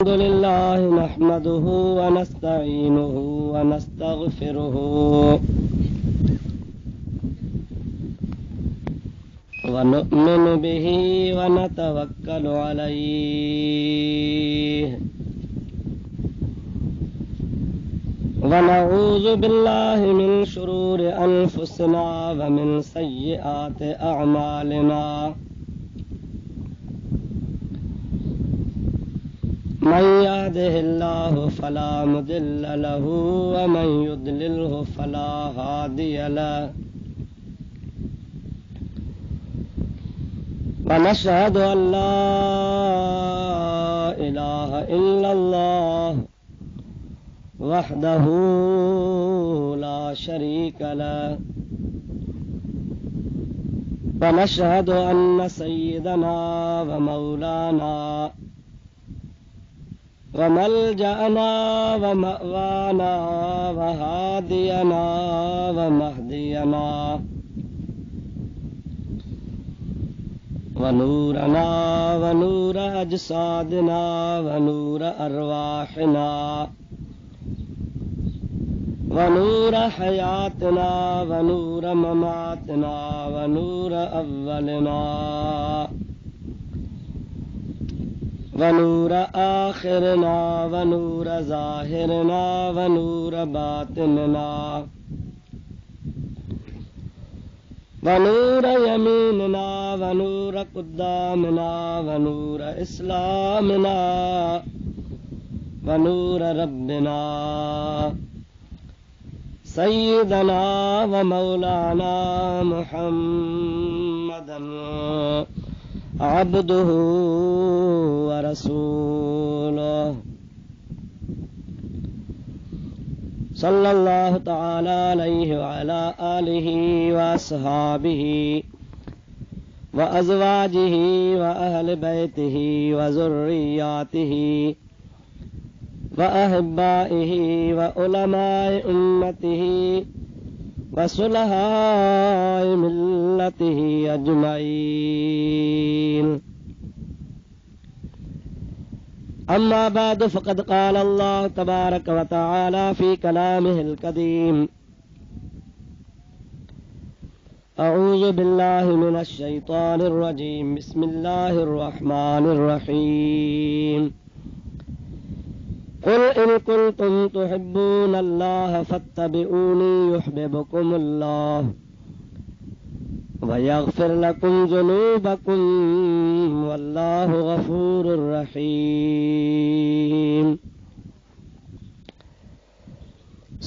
अल्हम्दुलिल्लाह नहमदुहु व नस्तईनुहु व नस्तगफिरुहु व नु'मिनु बिही व नतवक्कलु अलैहि व नऊज़ु बिल्लाहि मिन शुरूरि अनफुसिना व मिन सय्यिआति अअमालिना मन यहदिहिल्लाहु फला मुदिल्ल लहु व मन युद्लिल्हु फला हादिय लहु व नशहदु अन ला इलाहा इल्लल्लाह वहदहु ला शरीक लहु व नशहदु अन्न सय्यदना व मौलाना व मलजअना व मअवाना व हादियना व महदियना व नूरना व नूर अजसादिना व नूर अरवाहिना व नूर हयातना व नूर ममातना व नूर अव्वलना व नूर आखिरना व नूर ज़ाहिरना व नूर बातिनना व नूर यमीनना व नूर कुद्दामना व नूर इस्लामना व नूर रब्बिना सय्यदना व मौलाना मुहम्मदन अब्दुहु व रसूलुहु सल्लल्लाहु तआला अलैहि व अला आलिहि व अस्हाबिहि व अज़वाजिहि व अहलि बैतिहि व ज़ुर्रिय्यातिहि व अहिब्बाइहि व उलमाए उम्मतिहि व सुलहाए मिल्लतिहि अजमईन। अम्मा बाद फ़क़द क़ाल अल्लाह तबारक व तआला फ़ी कलामिहिल कदीम अऊज़ु बिल्लाहि मिनश शैतानिर रजीम बिस्मिल्लाहिर रहमानिर रहीम क़ुल इन कुन्तुम तुहिब्बूनल्लाह फत्तबिऊनी युहब्बिबकुमुल्लाह व यग़फ़िर लकुम ज़ुनूबकुम वल्लाहु गफ़ूरुर रहीम।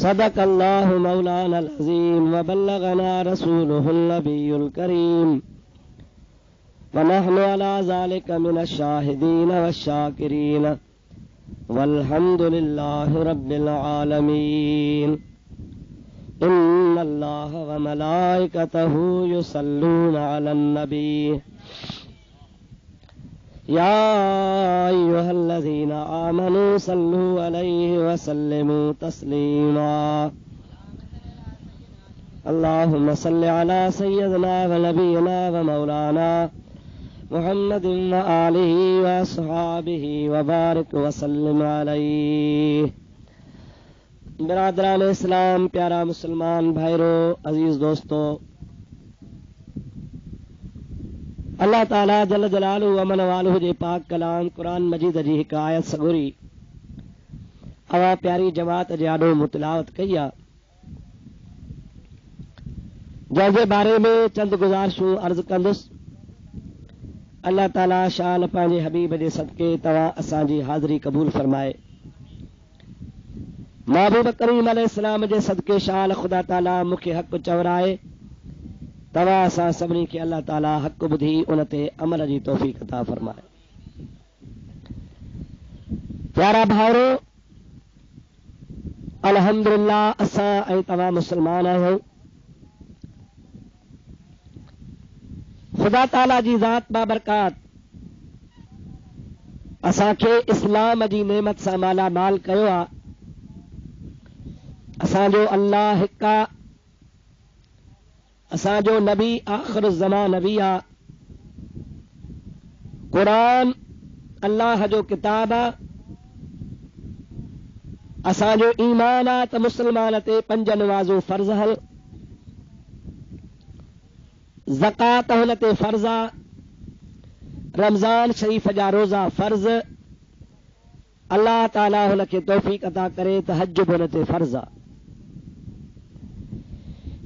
सदक़ल्लाहु मौलानल अज़ीम व बल्लगना रसूलुहुन नबियुल करीम व नहनु अला ज़ालिका मिनश शाहिदीन वश्शाकिरीन वल्हम्दुलिल्लाहि रब्बिल आलमीन। इन्नल्लाह व मलाइकतहु युसल्लूना अलन नबी या अय्युहल्लज़ीना आमनू सल्लू अलैहि व सल्लिमू तस्लीमा। अल्लाहुम्मा सल्लि अला सय्यिदिना व नबियिना व मौलाना मुहम्मदिन व आलिहि व अस्हाबिहि व बारिक व सल्लिम अलैहि। बिरादरान इस्लाम, प्यारा मुसलमान भाइरों, अजीज दोस्तों, अल्लाह ताला जल जलालुहु व मन वालुहु जे पाक कलाम कुरान मजीद जी हिक आयत सगुरी अवा प्यारी जमात जे आॾो मुतलावत कई आहे, जंहिंजे बारे में चंद गुज़ारिशूं अर्ज़ कंदुसि। अल्लाह ताला शाल पंहिंजे हबीब जे सदके तव्हां असांजी हाज़िरी क़बूल फरमाए। महबूब करीम अलैहिस्सलाम जे सदके शाल ख़ुदा ताला मूंखे हक़ चवराए, तव्हां असां सभिनी खे अल्लाह ताला हक़ ॿुधी उन ते अमल जी तौफ़ीक़ अता फरमाए। प्यारा भाउरो, अल्हम्दुलिल्लाह असां ऐं तव्हां मुसलमान आहियूं। ख़ुदा ताला जी ज़ात बाबरकात असांखे इस्लाम जी नेमत सां माला माल कयो आहे। असांजो अल्लाह हिकु आहे, असांजो नबी आख़िर ज़मान नबी आहे। कुरान अल्लाह जो किताब आहे, असांजो ईमान आहे त मुस्लमान ते 5 नमाज़ूं फर्ज़ हल, ज़कात हुन ते फर्ज़ आहे, रमज़ान शरीफ़ जा रोज़ा फर्ज़, अल्लाह ताला हुन खे तौफ़ीक़ अता करे त हज बि हुन ते फर्ज़ आहे।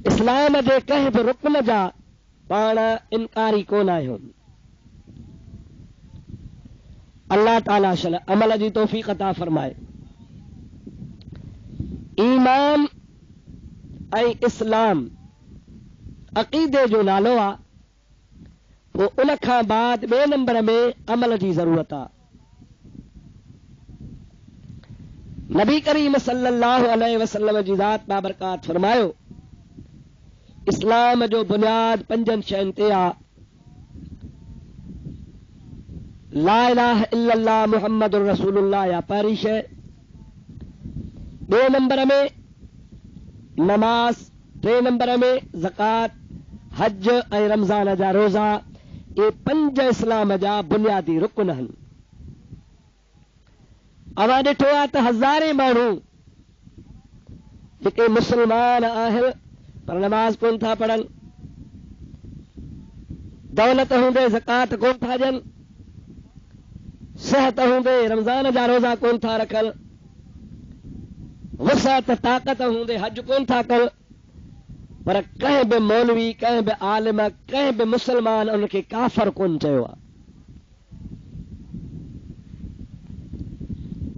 इस्लाम जे कंहिं बि रुकन जा पाण इनकारी कोन आहियूं। अल्लाह ताला शल अमल जी तौफ़ीक़ अता फरमाए। ईमान ऐं इस्लाम अक़ीदे जो नालो आहे, पोइ उन खां बाद 2 नंबर में अमल जी ज़रूरत आहे। नबी करीम सल्लल्लाहु अलैहि वसल्लम जी ज़ात बाबरकात फरमायो, इस्लाम जो बुनियाद 5 शयुनि ते आहे। ला इलाहा इल्लल्लाह मुहम्मदुर रसूलुल्लाह या पहिरीं शइ, 2 नंबर में नमाज, 3 नंबर में ज़कात, हज ऐं रमज़ान जा रोज़ा, ये 5 इस्लाम जा बुनियादी रुकन आहिनि। अवां ॾिठो आहे त हज़ारे माण्हू जेके मुस्लमान आहिनि पर नमाज कोन था पढ़नि, दौलत हूंदे ज़कात कोन था ॾियनि, सेहत हूंदे रमज़ान जा रोज़ा कोन था रखनि, वसअत ताक़त हूंदे हज कोन था कनि, पर कंहिं बि मौलवी, कंहिं बि आलिम, कंहिं बि मुस्लमान उनखे काफ़िर कोन चयो आहे।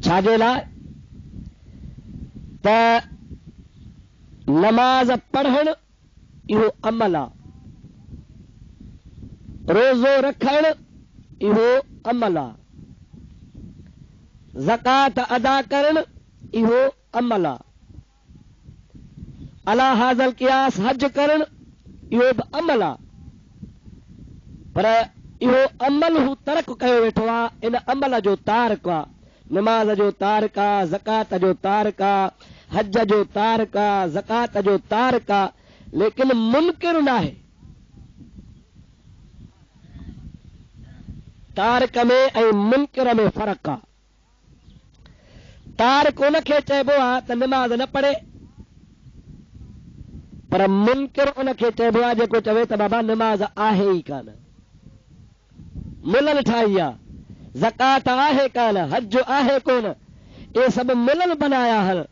छाजे लाइ? त नमाज पढ़णु इहो अमल आहे, रोज़ो रखणु इहो अमल आहे, ज़कात अदा करणु इहो अमल आहे, अला हाज़ल क़ियास हज करणु इहो बि अमल आहे। पर इहो अमल हू तर्क कयो वेठो आहे, इन अमल जो तारक आहे। नमाज जो तारक आहे, ज़कात जो तारक आहे, हज जो तारक आहे, ज़कात जो तारक आहे, लेकिन मुनकिर नाहे। तारक में ऐं मुनकिर में फ़र्क़ु आहे। तारक उनखे चइबो आहे त नमाज़ न पढ़े, पर मुनकिर उनखे चइबो आहे जेको चवे त बाबा नमाज़ आहे ई कान, मुलल ठाही आहे, ज़कात आहे कान, हज आहे कोन, ये सभु मुलल बनाया आहिनि,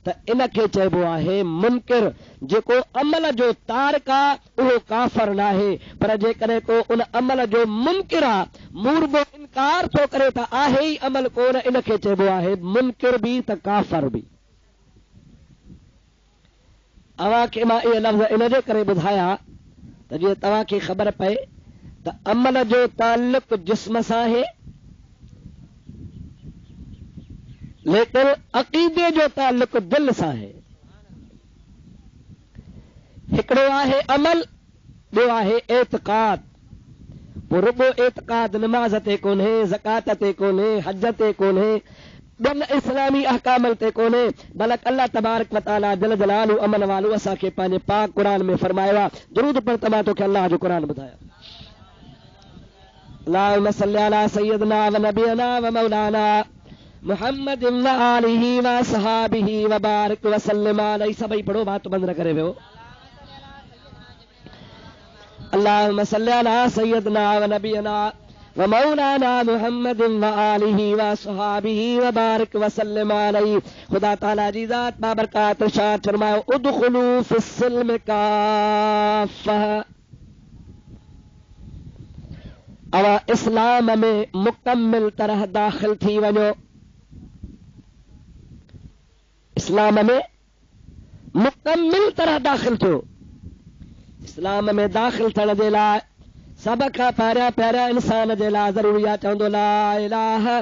त इनखे चइबो आहे मुनकिर। जेको अमल जो तारक आहे उहो काफ़िर नाहे, पर जेकॾहिं को उन अमल जो मुनकिर आहे, मूर्बो इनकार थो करे त आहे ई अमल कोन, इनखे चइबो आहे मुनकिर बि त काफ़िर बि। अव्हांखे मां इहे लफ़्ज़ इनजे करे ॿुधाया त जीअं तव्हांखे ख़बर पए त अमल जो ताल्लुक जिस्म सां आहे, लेकिन अक़ीदे जो ताल्लुक दिल सां आहे। हिकिड़ो आहे अमल, ॿियो आहे एतिक़ाद। पोइ रुॻो एतिक़ाद नमाज़ ते कोन्हे, ज़कात ते कोन्हे, हज ते कोन्हे, ॿियनि इस्लामी अहकामनि ते कोन्हे, बल्कि अल्लाह तबारक व तआला जल जलालहू अमन वालो असांखे पंहिंजे पाक क़ुरान में फरमायो आहे। दुरूद पर तमां तोखे अल्लाह जो क़ुरान ॿुधायो। अल्लाहुम्मा सल्लि अला सय्यदना व नबियना व मौलाना मुहम्मद व आलिहि व सहाबिहि व बारिक व सल्लिम अलैहि। सभई पढ़ो, बात बंद न करे वियो। अल्लाहुम्मा सल्लि अला सय्यदना व नबियना व मौलाना मुहम्मद व आलिहि व सहाबिहि व बारिक व सल्लिम अलैहि। खुदा ताला जी ज़ात बाबरकात इरशाद फरमायो, उदखुलू फिस्सिल्म काफ़ा। अवा इस्लाम में मुकम्मिल तरह दाखिल थी वञो। इस्लाम में मुकम्मिल तरह दाखिल थियो। इस्लाम में दाखिल थियण जे लाइ सभ खां पहिरियां इंसान जे लाइ ज़रूरी आहे, चवंदो ला इलाहा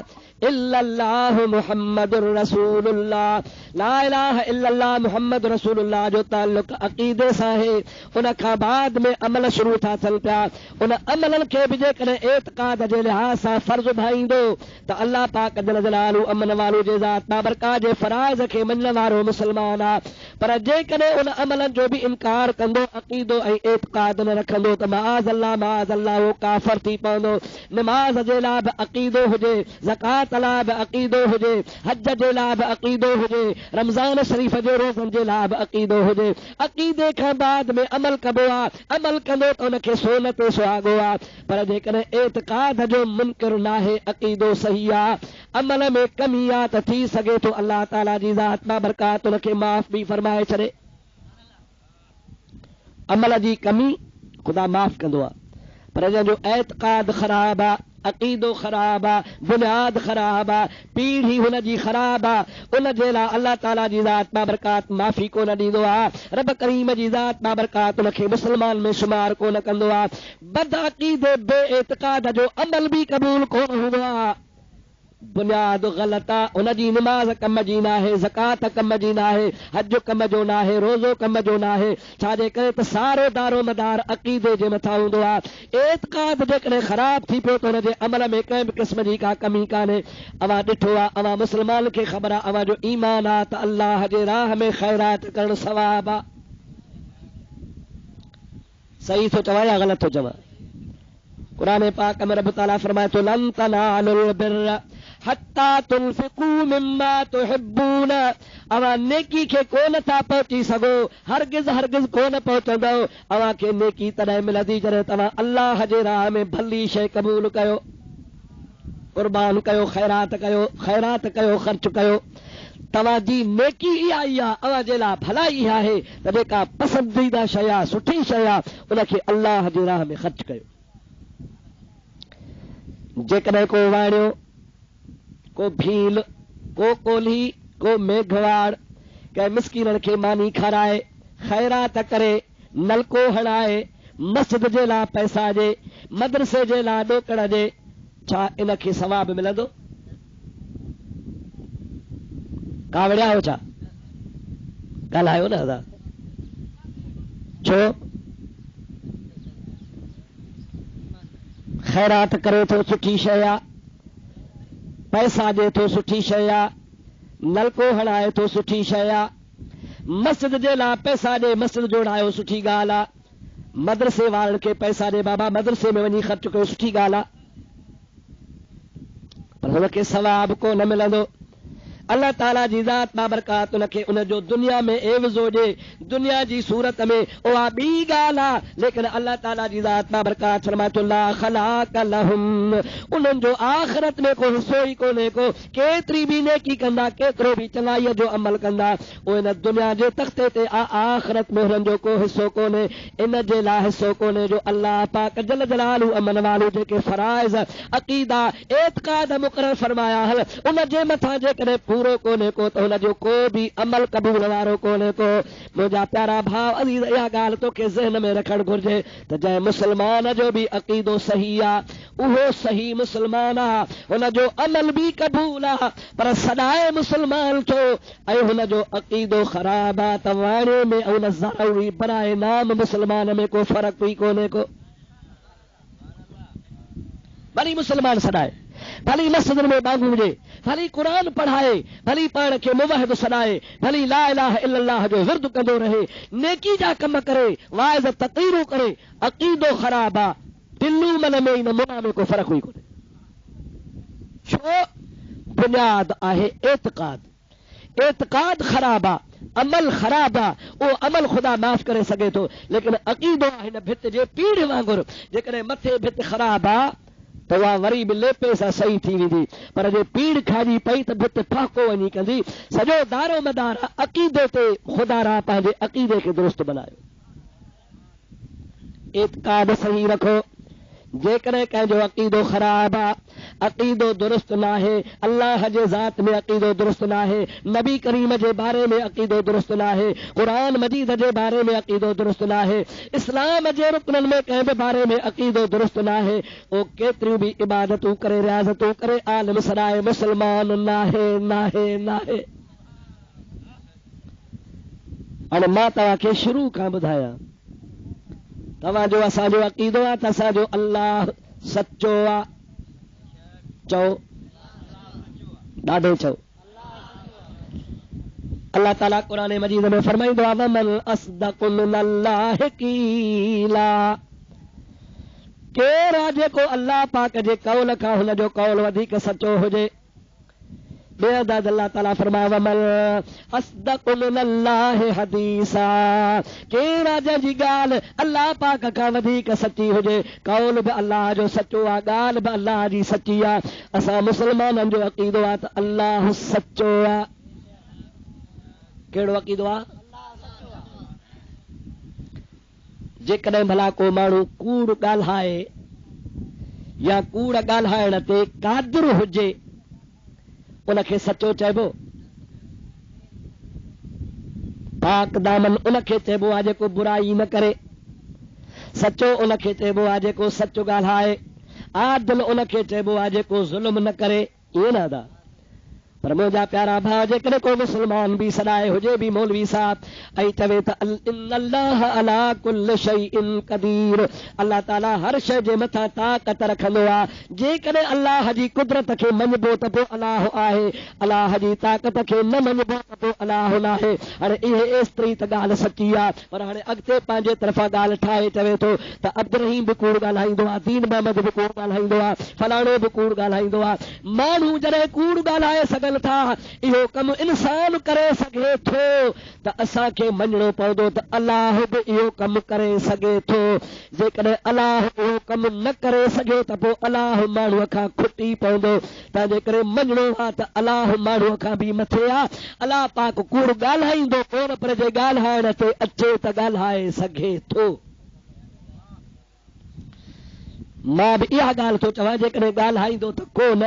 इल्लल्लाहु मुहम्मदुर रसूलुल्लाह। ला इलाहा इल्लल्लाह मुहम्मद रसूलुल्लाह जो ताल्लुक अक़ीदे सां है, उन खां बाद में अमल शुरू था थियनि पिया। उन अमलनि खे बि जेकॾहिं एतिक़ाद जे लिहाज़ सां फ़र्ज़ भाईंदो त अल्लाह पाक जल जलालहू अमन वालो जे ज़ात बाबरकात जे फ़राइज़ खे मञण वारो मुस्लमान आहे। पर जेकॾहिं उन अमलनि जो बि इनकार कंदो, अक़ीदो ऐं एतिक़ाद न रखंदो त माज़ अल्लाह उहो काफ़िर थी पवंदो। नमाज़ जे लाइ बि अक़ीदो हुजे, ज़कात लाइ बि अक़ीदो हुजे, हज जे लाइ बि अक़ीदो हुजे, रमज़ान शरीफ़ जे रोज़नि जे लाइ बि अक़ीदो हुजे। अक़ीदे खां बाद में अमल कबो आहे, अमल कंदो त उनखे सोन ते सुहागो आहे। पर जेकॾहिं एतिक़ाद जो मुनकिर नाहे, अक़ीदो सही आहे, अमल में कमी आहे त थी सघे थो अल्लाह ताला जी ज़ात बाबरकात उनखे माफ़ बि फरमाए छॾे। अमल जी कमी ख़ुदा माफ़ कंदो आहे, पर जंहिंजो एतिक़ाद ख़राब आहे, अक़ीदो ख़राब आहे, बुनियाद ख़राब आहे, पीढ़ी हुनजी ख़राब आहे, उन जे लाइ अल्लाह ताला जी ज़ात बाबरकात माफ़ी कोन ॾींदो आहे। रब करीम जी ज़ात बाबरकात उनखे मुस्लमान में शुमार कोन कंदो आहे। बद अक़ीदे बे एतिक़ाद जो अमल बि क़बूल कोन हूंदो आहे। बुनियाद ग़लत आहे, हुनजी निमाज़ कम जी नाहे, ज़कात कम जी नाहे, हज कम जो नाहे, रोज़ो कम जो नाहे। छाजे करे त सारो दारो मदार अक़ीदे जे मथां हूंदो आहे। एतिक़ाद जेकॾहिं ख़राब थी पियो त हुनजे अमल में कंहिं बि क़िस्म जी का कमी कान्हे। अवां ॾिठो आहे, अवां मुस्लमान खे ख़बर आहे, अवां जो ईमान आहे त अल्लाह जे राह में ख़ैरात करणु सवाब आहे। सही थो चवां या ग़लति थो चवां? क़ुरान पाक में रब ताला फरमाए थो, लन तनालुल बिर्र हत्ता तुनफिकू मिम्मा तुहिब्बून। अवां नेकी खे कोन था पहुची सघो, हरगिज़ हरगिज़ कोन पहुचंदो। अवां खे नेकी तॾहिं मिलंदी जॾहिं तव्हां अल्लाह जे राह में भली शइ क़बूल कयो, क़ुर्बान कयो, ख़ैरात कयो, ख़र्च कयो। तव्हांजी नेकी इहा ई आहे, अवां जे लाइ भलाई इहा आहे त जेका पसंदीदा शइ आहे, सुठी शइ आहे, उनखे अल्लाह जे राह में ख़र्च कयो। जेकॾहिं को वाणियो, को भील, को कोल्ही, को मेघवाड़ कंहिं मिसकीननि खे मानी खाराए, ख़ैरात करे, नलको हणाए, मस्जिद जे लाइ पैसा ॾे, मदरसे जे लाइ ॾोकड़ ॾे, छा इनखे सवाब मिलंदो? कावड़िया हो छा? ॻाल्हायो न दादा। छो? ख़ैरात करे थो, सुठी शइ आहे, पैसा ॾे थो, सुठी शइ आहे, नलको हणाए थो, सुठी शइ आहे, मस्जिद जे लाइ पैसा ॾे, मस्जिद जोड़ायो, सुठी ॻाल्हि आहे, मदरसे वारनि खे पैसा ॾे, बाबा मदरसे में वञी ख़र्च कयो, सुठी ॻाल्हि आहे, पर हुनखे सवाब कोन मिलंदो। अल्लाह ताला जी ज़ात बाबरकात उनखे उनजो दुनिया में एवज़ो ॾे, दुनिया जी सूरत में उहा ॿी ॻाल्हि आहे। लेकिन अल्लाह ताला जी ज़ात बाबरकात फरमाए थो, ला ख़लाक़ लहुम, उन्हनि जो आख़िरत में को हिसो ई कोन्हे को। केतिरी बि नेकी कंदा, केतिरो बि चङाईअ जो अमल कंदा, उहे हिन दुनिया जे तख़्ते ते आख़िरत में हुननि जो को हिसो कोन्हे। इन जे लाइ हिसो कोन्हे जो अल्लाह पाक जल जलालहू अमन वालो जेके फ़राइज़, अक़ीदा, एतिक़ाद मुक़ररु फरमाया हल, उन जे मथां जेकॾहिं पूरो कोन्हे को त हुनजो को बि अमल क़बूल वारो कोन्हे को। मुंहिंजा प्यारा भाउ अज़ीज़, इहा ॻाल्हि तोखे ज़हन में रखणु घुर्जे त जंहिं मुस्लमान जो बि अक़ीदो सही आहे, उहो सही मुस्लमान आहे, हुनजो अमल बि क़बूल आहे, पर सदाए मुस्लमान छो ऐं हुनजो अक़ीदो ख़राब आहे त वाणे में ऐं ज़रूरी बराए नाम मुस्लमान में को फ़र्क़ु ई कोन्हे को। भली मुस्लमान सदाए, भली मस्जिद में बांगू हुजे, भली क़ुरान पढ़ाए, भली पाण खे मुवहिद सॾाए, भली ला इलाहा इल्लल्लाह जो विर्द कंदो रहे, नेकी जा कम करे, वाइज़ तक़रीरूं करे, अक़ीदो ख़राब आहे, दिलू मन में इन मुना में को फ़र्क़ु ई कोन्हे। छो? बुनियाद आहे एतिक़ाद, एतिक़ाद ख़राब आहे, अमल ख़राब आहे। उहो अमल ख़ुदा माफ़ करे सघे थो, लेकिन अक़ीदो आहे हिन भित जे पीढ़ वांगुरु, जेकॾहिं मथे भित ख़राब आहे त उहा वरी बि लेपे सां सही थी वेंदी, पर जे पीढ़ खाॼी पई त भित फाको वञी कंदी। सॼो दारो मदार अक़ीदे ते। ख़ुदा रा पंहिंजे अक़ीदे खे दुरुस्त बनायो, एतिक़ाद सही रखो। जेकॾहिं कंहिंजो अक़ीदो ख़राब आहे, अक़ीदो दुरुस्त नाहे, अल्लाह जे ज़ात में अक़ीदो दुरुस्त नाहे, नबी करीम जे बारे में अक़ीदो दुरुस्त नाहे, क़ुरान मजीद जे बारे में अक़ीदो दुरुस्त नाहे, इस्लाम जे रुकननि में कंहिं बि बारे में अक़ीदो दुरुस्त नाहे, उहो केतिरियूं बि इबादतूं करे, रियाज़तूं करे, आलिम सदाए मुस्लमान नाहे, नाहे, नाहे। हाणे मां तव्हांखे शुरू खां ॿुधायां तव्हांजो असांजो अक़ीदो आहे त असांजो अल्लाह सचो आहे। चओ ॾाढो चओ। अल्लाह ताला क़ुरान मजीद में फरमाईंदो आहे वमन अस्दक़ु मिनल्लाहि क़ीला, केरु आहे जेको अल्लाह पाक जे कौल खां हुनजो कौल वधीक सचो हुजे। ॿिए हंधि अल्लाह ताला फरमायो वमन अस्दक़ु मिनल्लाहि हदीसा, केरु आहे जंहिंजी ॻाल्हि अल्लाह पाक खां वधीक सची हुजे। कौल बि अल्लाह जो सचो आहे, ॻाल्हि बि अल्लाह जी सची आहे। असां मुस्लमाननि जो अक़ीदो आहे त अल्लाह सचो आहे। कहिड़ो अक़ीदो आहे? जेकॾहिं भला को माण्हू कूड़ ॻाल्हाए या कूड़ ॻाल्हाइण ते क़ादिर हुजे उनखे सचो चइबो? पाक दामन उनखे चइबो आहे जेको बुराई न करे। सचो उनखे चइबो आहे जेको सचो ॻाल्हाए। आदिल उनखे चइबो आहे जेको ज़ुल्म न करे। इहे न अदा पर मुंहिंजा प्यारा भाउ जेकॾहिं को मुस्लमान बि सॾाए हुजे बि मौलवी साहब ऐं चवे त इन्नल्लाह अला कुल्ल शैइन क़दीर, अल्लाह ताला हर शइ जे मथां ताक़त रखंदो आहे। जेकॾहिं अल्लाह जी कुदरत खे मञिबो त पोइ अलाह आहे, अल्लाह जी ताक़त खे न मञिबो त पोइ अलाह न आहे। हाणे इहे एतिरी त ॻाल्हि सची आहे पर हाणे अॻिते पंहिंजे तरफ़ां ॻाल्हि ठाहे चवे थो त अब्दुल रहीम बि कूड़ ॻाल्हाईंदो आहे, दीन मोहम्मद बि कूड़ ॻाल्हाईंदो आहे, फलाणो बि कूड़ ॻाल्हाईंदो आहे। माण्हू जॾहिं कूड़ ॻाल्हाए सघनि था इहो कमु इंसान करे सघे थो त असांखे मञणो पवंदो त अलाह बि इहो कमु करे सघे थो। जेकॾहिं अलाह इहो कमु न करे सघियो त पोइ अलाह माण्हूअ खां खुटी पवंदो। तंहिंजे करे मञणो आहे त अलाह माण्हूअ खां बि मथे आहे। अलाह पाक कूड़ ॻाल्हाईंदो कोन पर जे ॻाल्हाइण ते अचे त ॻाल्हाए सघे थो। मां बि इहा ॻाल्हि थो चवां जेकॾहिं ॻाल्हाईंदो त कोन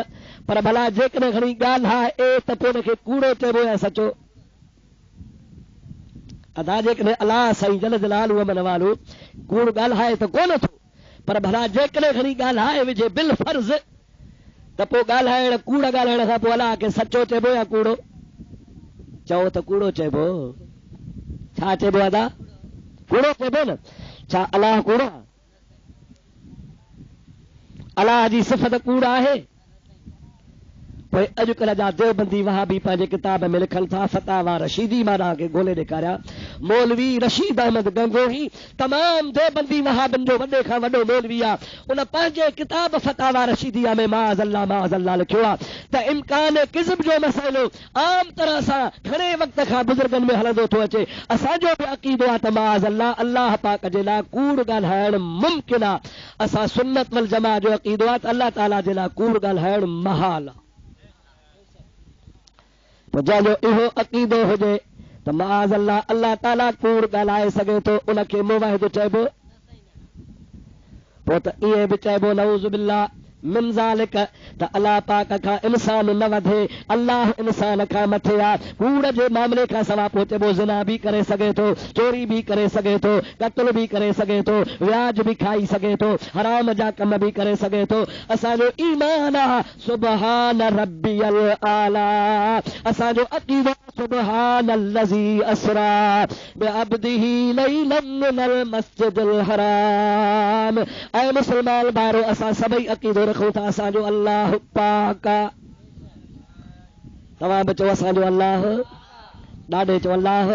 पर भला जेकॾहिं खणी ॻाल्हाए त पोइ हुनखे कूड़ो चइबो या सचो? अदा जेकॾहिं अलाह साईं जल जलालु मन वालो कूड़ ॻाल्हाए त कोन थो पर भला जेकॾहिं खणी ॻाल्हाए विझे बिल फर्ज़ त पोइ ॻाल्हाइण कूड़ ॻाल्हाइण खां पोइ अलाह खे सचो चइबो या कूड़ो? चओ त कूड़ो चइबो। छा चइबो अदा? कूड़ो चइबो न। छा अलाह कूड़ो? अलाह जी सिफ़त कूड़ आहे? पोइ अॼुकल्ह जा देवबंदी वहाबी पंहिंजे किताब में लिखनि था फतावा रशीदी मां तव्हांखे ॻोल्हे ॾेखारिया। मौलवी रशीद अहमद गंगोही तमामु देवबंदी वहाबनि जो वॾे खां वॾो मौलवी आहे। उन पंहिंजे किताब फतावा रशीदिया में माज़ल्ला लिखियो आहे त इम्कान किज़ब जो मसइलो आम तरह सां घणे वक़्त खां बुज़ुर्गनि में हलंदो थो अचे। असांजो बि अक़ीदो आहे त माज़ल्ला अल्लाह पाक जे लाइ कूड़ ॻाल्हाइण मुमकिन आहे। असां सुन्नत वल जमा जो अक़ीदो आहे त अल्लाह ताला जे लाइ कूड़ ॻाल्हाइण महाल आहे। जंहिंजो इहो अक़ीदो हुजे त माज़ल्ला अल्लाह ताला कूड़ ॻाल्हाए सघे थो उनखे मुवाहिद चइबो? पोइ त इहे बि चइबो नऊज़ बिल्लाह मिन ज़ालिक त अल्लाह पाक खां इंसान न वधे, अल्लाह इंसान खां मथे आहे। कूड़ जे मामले खां सवाइ पोइ चइबो ज़िना बि करे सघे थो, चोरी बि करे सघे थो, क़त्ल बि करे सघे थो, व्याज बि खाई सघे थो, हराम जा कम बि करे सघे थो। असांजो ईमान आहे सुबहान रब्बियल आला। असांजो अक़ीदो सुबहान अल्लज़ी अस्रा बिअब्दिही लैलन मिनल मस्जिदिल हराम। ऐं मुस्लमान भाइरो असां सभई अक़ीदो रखूं था असांजो अल्लाह पाक आहे। तव्हां बि चओ असांजो अल्लाह, ॾाढे चओ अल्लाह।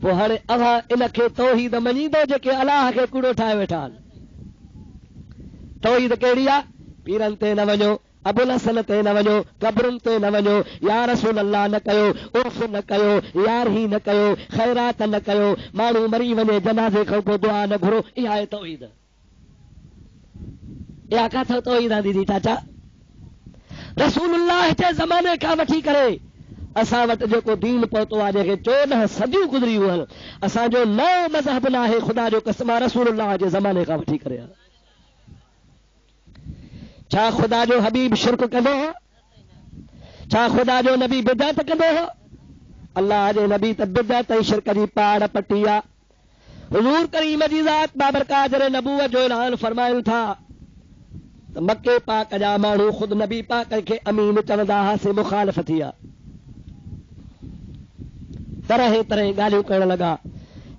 पोइ हाणे अव्हां इनखे तौहीद मञींदो जेके अलाह खे कूड़ो ठाहे वेठा आहिनि? तौहीद कहिड़ी आहे? पीरनि ते न वञो, अबुल हसन ते न वञो, कब्रुनि ते न वञो, या रसूल अल्लाह न कयो, उर्फ न कयो, यारही न कयो, ख़ैरात न कयो, माण्हू मरी वञे जनाज़े खां पोइ दुआ न घुरो। इहा आहे तौहीद। इहा किथां तौहीद आहे दीदी चाचा? रसूलुल्लाह जे ज़माने खां वठी करे असां वटि जेको दीन पहुतो आहे जंहिंखे 14 सदियूं गुज़रियूं आहिनि, असांजो नओं मज़हब न आहे। ख़ुदा जो कसम आहे रसूलुल्लाह जे ज़माने खां वठी करे। छा ख़ुदा जो हबीब शिरक कंदो हो? छा ख़ुदा जो नबी बिदअत कंदो हो? अल्लाह जे नबी त बिदअत ऐं शिरक जी पाड़ पटी आहे। हुज़ूर करीम जी ज़ात बाबरकात जॾहिं नबूवत जो ऐलान फरमाइनि था त मके पाक जा माण्हू ख़ुदि नबी पाक खे अमीन चवंदा हुआसीं, मुखालिफ़ थी आहे। तरह तरह ॻाल्हियूं करण लॻा।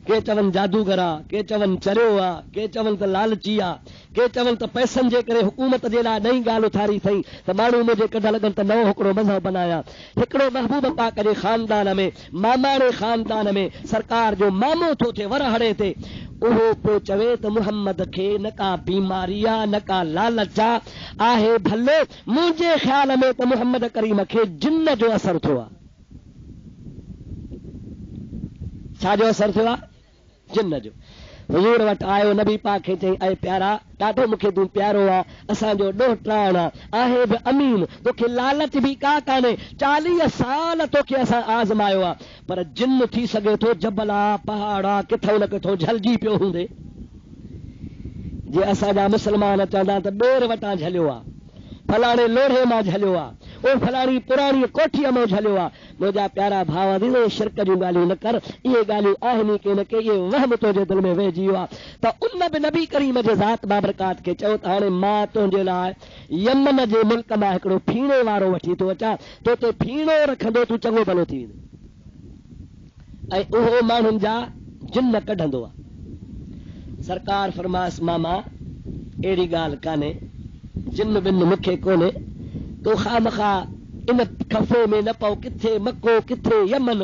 के चवनि जादूगर आ, के चवनि चरियो आ, के चवनि त लालची आ, के चवनि त पैसनि जे करे हुकूमत जे लाइ नई ॻाल्हि उथारी अथई त माण्हू मुंहिंजे कढ लॻनि त नओं हिकिड़ो मज़हब बनाया। हिकिड़ो महबूब पाक जे ख़ानदान में, मामाणे ख़ानदान में सरकार जो मामो थो थिए, वर हड़े ते, उहो पियो चवे त मुहम्मद खे न का बीमारी आ, न का लालच आहे। भले मुंहिंजे ख़्याल में त मुहम्मद करीम खे जिन्न जो असर थियो आहे। छाजो असर थियो आहे? जिन्न जो। हुजूर वटि आयो, नबी पाक खे चई, ऐं प्यारा, ॾाढो मूंखे तूं प्यारो आहे, असांजो ॾोहटाण आहे बि अमीन, तोखे लालच बि का कान्हे, 40 साल तोखे असां आज़मायो आहे, पर जिन्न थी सघे थो जबल आहे, पहाड़ आहे, किथां न किथां झलिजी पियो हूंदे। जे असांजा मुस्लमान चवंदा त ॿेर वटां झलियो आहे, फलाणे लोढ़े मां झलियो आहे, ओ फलाणी पुराणी कोठीअ में झलियो आहे। मुंहिंजा प्यारा भाउ दीदी, शिरक जूं ॻाल्हियूं न कर, इहे ॻाल्हियूं आहिनि के न के, इहे वहम तुंहिंजे दिलि में वेहिजी वियो आहे। त उन बि नबी करीम जे ज़ात बाबरकात खे चयो त हाणे मां तुंहिंजे लाइ यमन जे मुल्क मां हिकिड़ो फीणे वारो वठी थो अचां, तो ते फीणो रखंदो तूं चङो भलो थी वेंदो, ऐं उहो माण्हुनि जा जिन्न कढंदो आहे। सरकार फरमास, मामा अहिड़ी ॻाल्हि कान्हे, जिन्न बिन्न मूंखे कोन्हे, तो खामखा इन खफ़े में न पओ, किथे मको किथे यमन,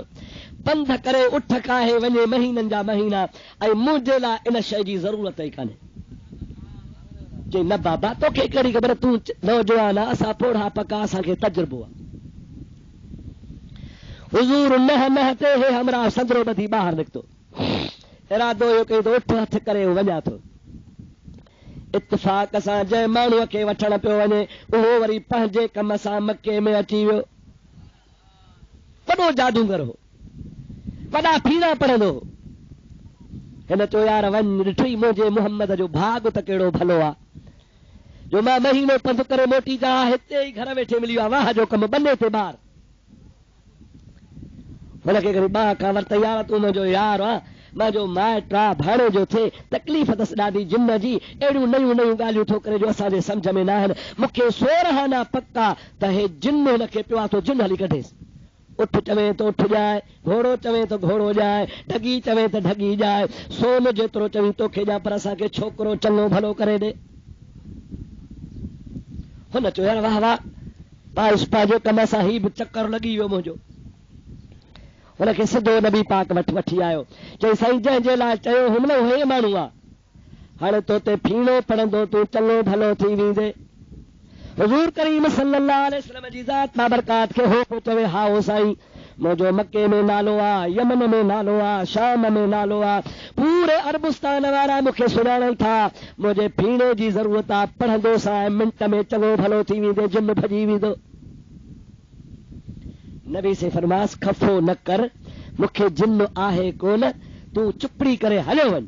पंध करे उठ काहे वञे महीननि जा महीना, ऐं मुंहिंजे लाइ इन शइ जी ज़रूरत ई कान्हे। चई न बाबा, तोखे कहिड़ी ख़बर, तूं नौजवान आहे, असां पोढ़ा पका, असांखे तजुर्बो आहे। हुज़ूर नह ते हे हमरा संदरो ॿधी ॿाहिरि निकितो, इरादो इहो कई त उठ हथ करे वञा थो। इत्तिफ़ाक़ सां जंहिं माण्हूअ खे वठण पियो वञे, उहो वरी पंहिंजे कम सां मके में अची वियो। वॾो जादूगर हो, वॾा फीणा पढ़ंदो हो। हिन चयो यार वञ, ॾिठई मुंहिंजे मुहम्मद जो भाग त कहिड़ो भलो आहे, जो मां महीनो पंधु करे मोटी जा, हिते ई घर वेठे मिली वियो आहे, वाह जो कमु, बने ते ॿार। हुनखे करी ॿार खां वरित, यार तूं मुंहिंजो यार आहे, मुंहिंजो माइट आहे, भाणे जो थिए, तकलीफ़ अथसि ॾाढी जिन्न जी, अहिड़ियूं नयूं नयूं ॻाल्हियूं थो करे जो असांजे सम्झ में न आहिनि। मूंखे 16 आना पक्का त हे जिन्न हिनखे पियो आहे तो जिन्न हली कढेसि। उठ चवे तो उठ जाए, घोड़ो चवे तो घोड़ो जाए, ढगी चवे तो ढगी जाए, सोन जेतिरो चवी तोखे ॾियां, पर असांखे छोकिरो चङो भलो करे ॾे। हुन चयो यार वाह वाह, पंहिंजे कम सां ही बि चकर लॻी वियो मुंहिंजो। हुनखे सिधो नबी पाक वठी आयो, चई साईं जंहिंजे लाइ चयो हुन हे माण्हू आहे, हाणे तो ते फीणो पढ़ंदो तूं चङो भलो थी वेंदे। हुज़ूर करीम सल्लल्लाहु अलैहि वसल्लम जी ज़ात बाबरकात खे हो पियो चवे, हा हो साईं, मुंहिंजो मके में नालो आहे, यमन में नालो आहे, शाम में नालो आहे, पूरे अरबुस्तान वारा मूंखे सुञाणनि था, मुंहिंजे फीणे जी ज़रूरत आहे, पढ़ंदो सां मिंट में चङो भलो थी वेंदे, जिन्न भॼी वेंदो। नबी से फरमास, खफ़ो न कर, मूंखे जिन्न आहे कोन, तूं चुपड़ी करे हलियो वञ।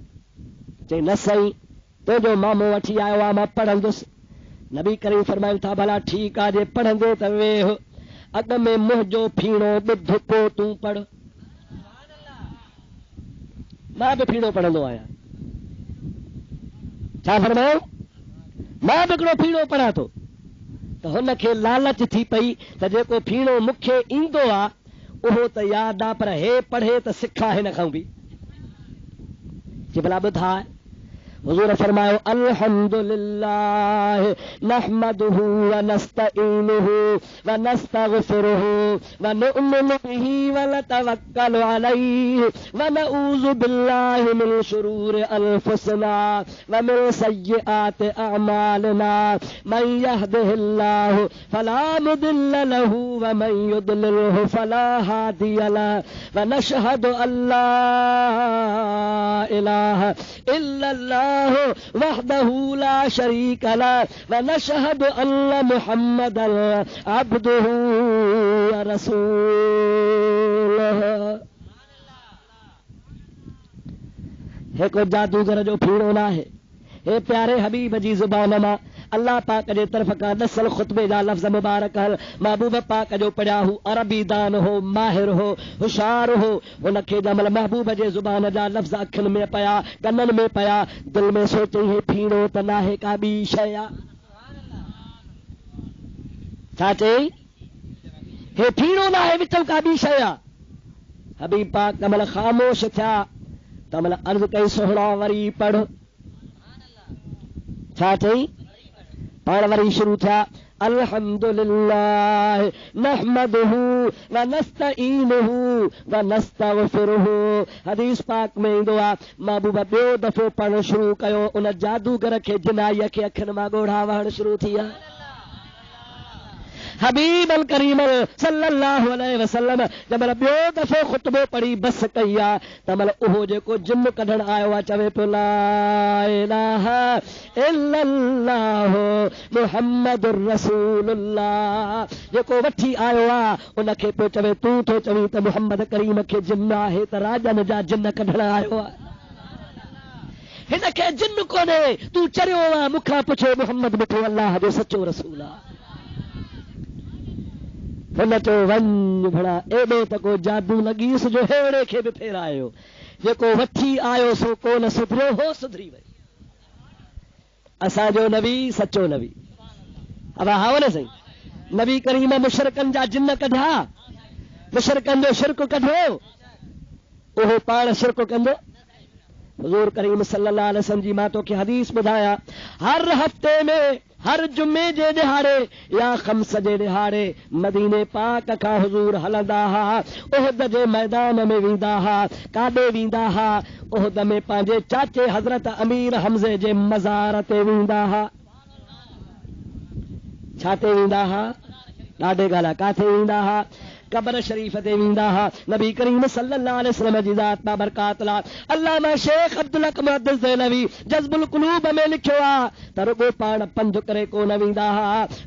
चई न साईं, तुंहिंजो मामो वठी आयो आहे, मां पढ़ंदुसि। नबी करीम फरमाइनि था, भला ठीकु आहे, जे पढ़ंदे त वेह, अॻ में मुंहिंजो फीणो ॿुध पोइ तूं पढ़। मां बि फीणो पढ़ंदो आहियां। छा फरमायो? मां बि हिकिड़ो फीणो पढ़ां थो। त हुनखे लालच थी पई त जेको फीणो मूंखे ईंदो आहे उहो त यादि आहे, पर हे पढ़े त सिखा हिन खां बि। जे भला ॿुधाए, हुज़ूर फरमायो, अल्हम्दुलिल्लाह नहमदुहु व नस्तईनुहु व नस्तगफिरुहु व नु'मिनु बिही व नतवक्कलु अलैहि व नऊज़ु बिल्लाहि मिन शुरूरि अनफुसिना व मिन सय्यिआति अअमालिना मन यहदिहिल्लाहु फला मुदिल्ल लहु व मन युद्लिलहु फला हादिय लहु व नशहदु अल्ला इलाहा इल्लल्लाह वहदहु ला शरीका लहु व नशहदु अन्न मुहम्मदन अब्दुहु व रसूलुहु। हे को जादूगर जो फीणो न आहे, हे प्यारे हबीब जी ज़ुबान मां अल्लाह पाक जे तरफ़ खां नसल ख़ुतबे जा लफ़्ज़ मुबारक महबूब पाक जो पढ़िया हू अरबी दान हो, माहिर हो, होशियार हो। हुनखे जमल महबूब जे ज़ुबान जा लफ़्ज़ अखियुनि में पया, कननि में पया, दिल में सोचई हे फीणो त नाहे का ॿी शइ आहे। छा चई? हे फीणो नाहे विचम का ॿी शइ आहे। हबीब पाक तमल ख़ामोश थिया तमल अर्ज़ कई सोहणा वरी पढ़ छा चई पाण वरी शुरू थिया अल्हम्दुलिल्लाह नहमदुहु व नस्तईनुहु व नस्तगफिरुहु। हदीस पाक में ईंदो आहे महबूब ॿियो दफ़ो पढ़णु शुरू कयो उन जादूगर खे जिनाईअ खे अखियुनि मां ॻोढ़ा वहण शुरू थी विया। हबीब अल करीम सल्लल्लाहु अलैहि वसल्लम जब ॿियो दफ़ो ख़ुतबो पढ़ी बस कई आहे तमल उहो जेको जिन कढण आयो आहे चवे पियो ला इलाहा इल्लल्लाह मुहम्मदुर रसूलुल्लाह। जेको वठी आयो आहे उनखे पियो चवे तूं थो चवीं त मुहम्मद करीम खे जिन आहे त राजन जा जिन कढण आयो आहे। हिन खे जिन कोन्हे तूं चरियो आहे मूंखां पुछो मुहम्मद मिठो अल्लाह जो सचो रसूल आहे। हुन चयो वञ भला एॾो त को जादू लॻीस जो हेड़े खे बि फेरायो जेको वठी आयो सो कोन सुधरियो हो सुधरी वई। असांजो नबी सचो नबी हवा हाव न सही नबी करीम मुशरकनि जा जिन कढिया मुशरकनि जो शिरक कढियो उहो पाण शिरक कंदो। हुज़ूर करीम सल्लल्लाहु अलैहि वसल्लम जी मां तोखे हदीस ॿुधाया हर हफ़्ते में हर जुमे जे ॾिहाड़े या ख़म्स जे ॾिहाड़े मदीने पाक खां हुज़ूर हलंदा हा उहद जे मैदान में वेंदा हा। काॾे वेंदा हा उहद में पंहिंजे चाचे हज़रत अमीर हमज़े जे मज़ार ते वेंदा हा। छा ते वेंदा हा ॾाढे ॻाल्हि काथे वेंदा हा कब्र शरीफ ते वेंदा हा। नबी करीम सल्लल्लाहु अलैहि वसल्लम जी ज़ात बा बरकात ला अल्लामा शेख अब्दुल हक मुहद्दिस देहलवी जज़्बुल क़ुलूब में लिखियो आहे त रुगो पाण पंध करे कोन वेंदा हा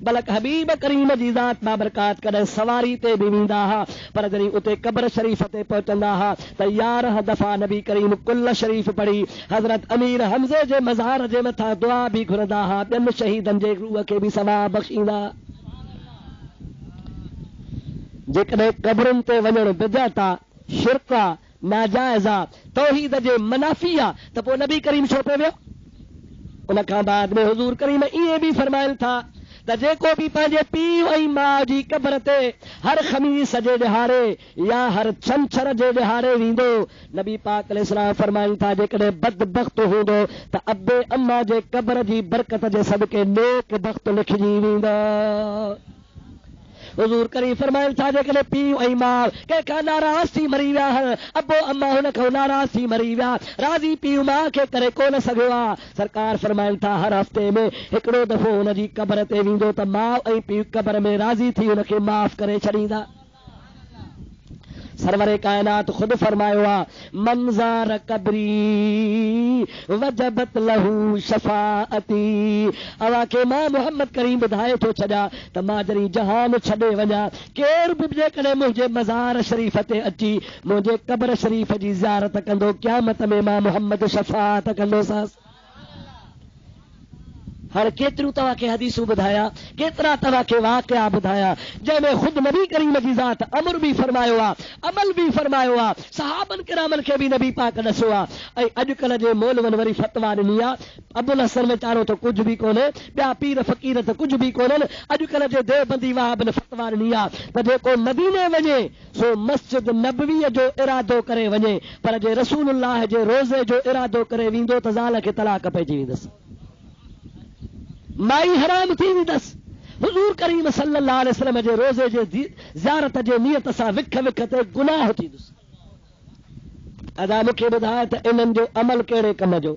बल्कि हबीब करीम जी ज़ात बा बरकात कॾहिं सवारी ते बि वेंदा हा। पर जॾहिं उते कब्र शरीफ ते पहुचंदा हा त 11 दफ़ा नबी करीम कुल शरीफ पढ़ी हज़रत अमीर हमज़े जे मज़ार जे मथां दुआ बि घुरंदा हा ॿियनि शहीदनि जे रूह खे बि सवाब बख़्शींदा। जेकॾहिं कब्रुनि ते वञणु बिदअत आहे शिरक आहे नाजाइज़ आहे तौहीद जे मनाफ़ी आहे त पोइ नबी करीम छो पियो वियो। उन खां बाद में हुज़ूर करीम ईअं बि फरमाइनि था त जेको बि पंहिंजे पीउ ऐं माउ जी कब्र ते हर ख़मीस जे ॾिहाड़े या हर छंछर जे ॾिहाड़े वेंदो नबी पाक अलैहिस्सलाम फरमाइनि था जेकॾहिं बदबख़्त हूंदो त अबे अम्मा जे कब्र जी बरकत जे सदके नेक बख़्त लिखजी वेंदो। हुज़ूर करीम फरमाइनि था जेकॾहिं पीउ ऐं माउ कंहिंखां नाराज़ थी मरी विया आहिनि अबो अम्मा हुन खां नाराज़ थी मरी विया राज़ी पीउ माउ खे करे कोन सघियो आहे सरकार फरमाइनि था हर हफ़्ते में हिकिड़ो दफ़ो हुनजी कब्र ते वेंदो त माउ ऐं पीउ कब्र में राज़ी थी हुनखे माफ़ करे छॾींदा। सरवरे कायनात खुद फरमायो आहे मंज़ार कबरी वजबत लहू शफाअती। अवा के मां मोहम्मद करीम ॿुधाए थो छॾा त मां जॾहिं जहान छॾे वञा केर बि जेकॾहिं मुंहिंजे मज़ार शरीफ ते अची मुंहिंजे कब्र शरीफ जी ज़ियारत कंदो क़यामत में मां मोहम्मद शफाअत कंदोसांसि। हाणे केतिरियूं तव्हांखे हदीसूं ॿुधाया केतिरा तव्हांखे वाक़िया ॿुधाया जंहिंमें ख़ुदि नबी करीम जी ज़ात अमर बि फरमायो आहे अमल बि फरमायो आहे सहाबन किरामन खे बि नबी पाक ॾसो आहे। ऐं अॼुकल्ह जे मौलवन वरी फतवा ॾिनी आहे अब्दुल हसन वीचारो त कुझु बि कोन्हे ॿिया पीर फ़कीर त कुझु बि कोन्हनि। अॼुकल्ह जे देवबंदी वाहबन फतवा ॾिनी आहे त जेको मदीने वञे सो मस्जिद नबवीअ जो इरादो करे वञे पर जे रसूलुल्लाह जे रोज़े जो इरादो करे वेंदो त ज़ाल खे तलाक पइजी वेंदसि माई हराम थी वेंदसि। हुज़ूर करीम सल्लल्लाहु अलैहि वसल्लम जे रोज़े जे ज़ियारत जे नियत सां विख विख ते गुनाह थींदुसि। अदा मूंखे ॿुधाए त इन्हनि जो अमल कहिड़े कम जो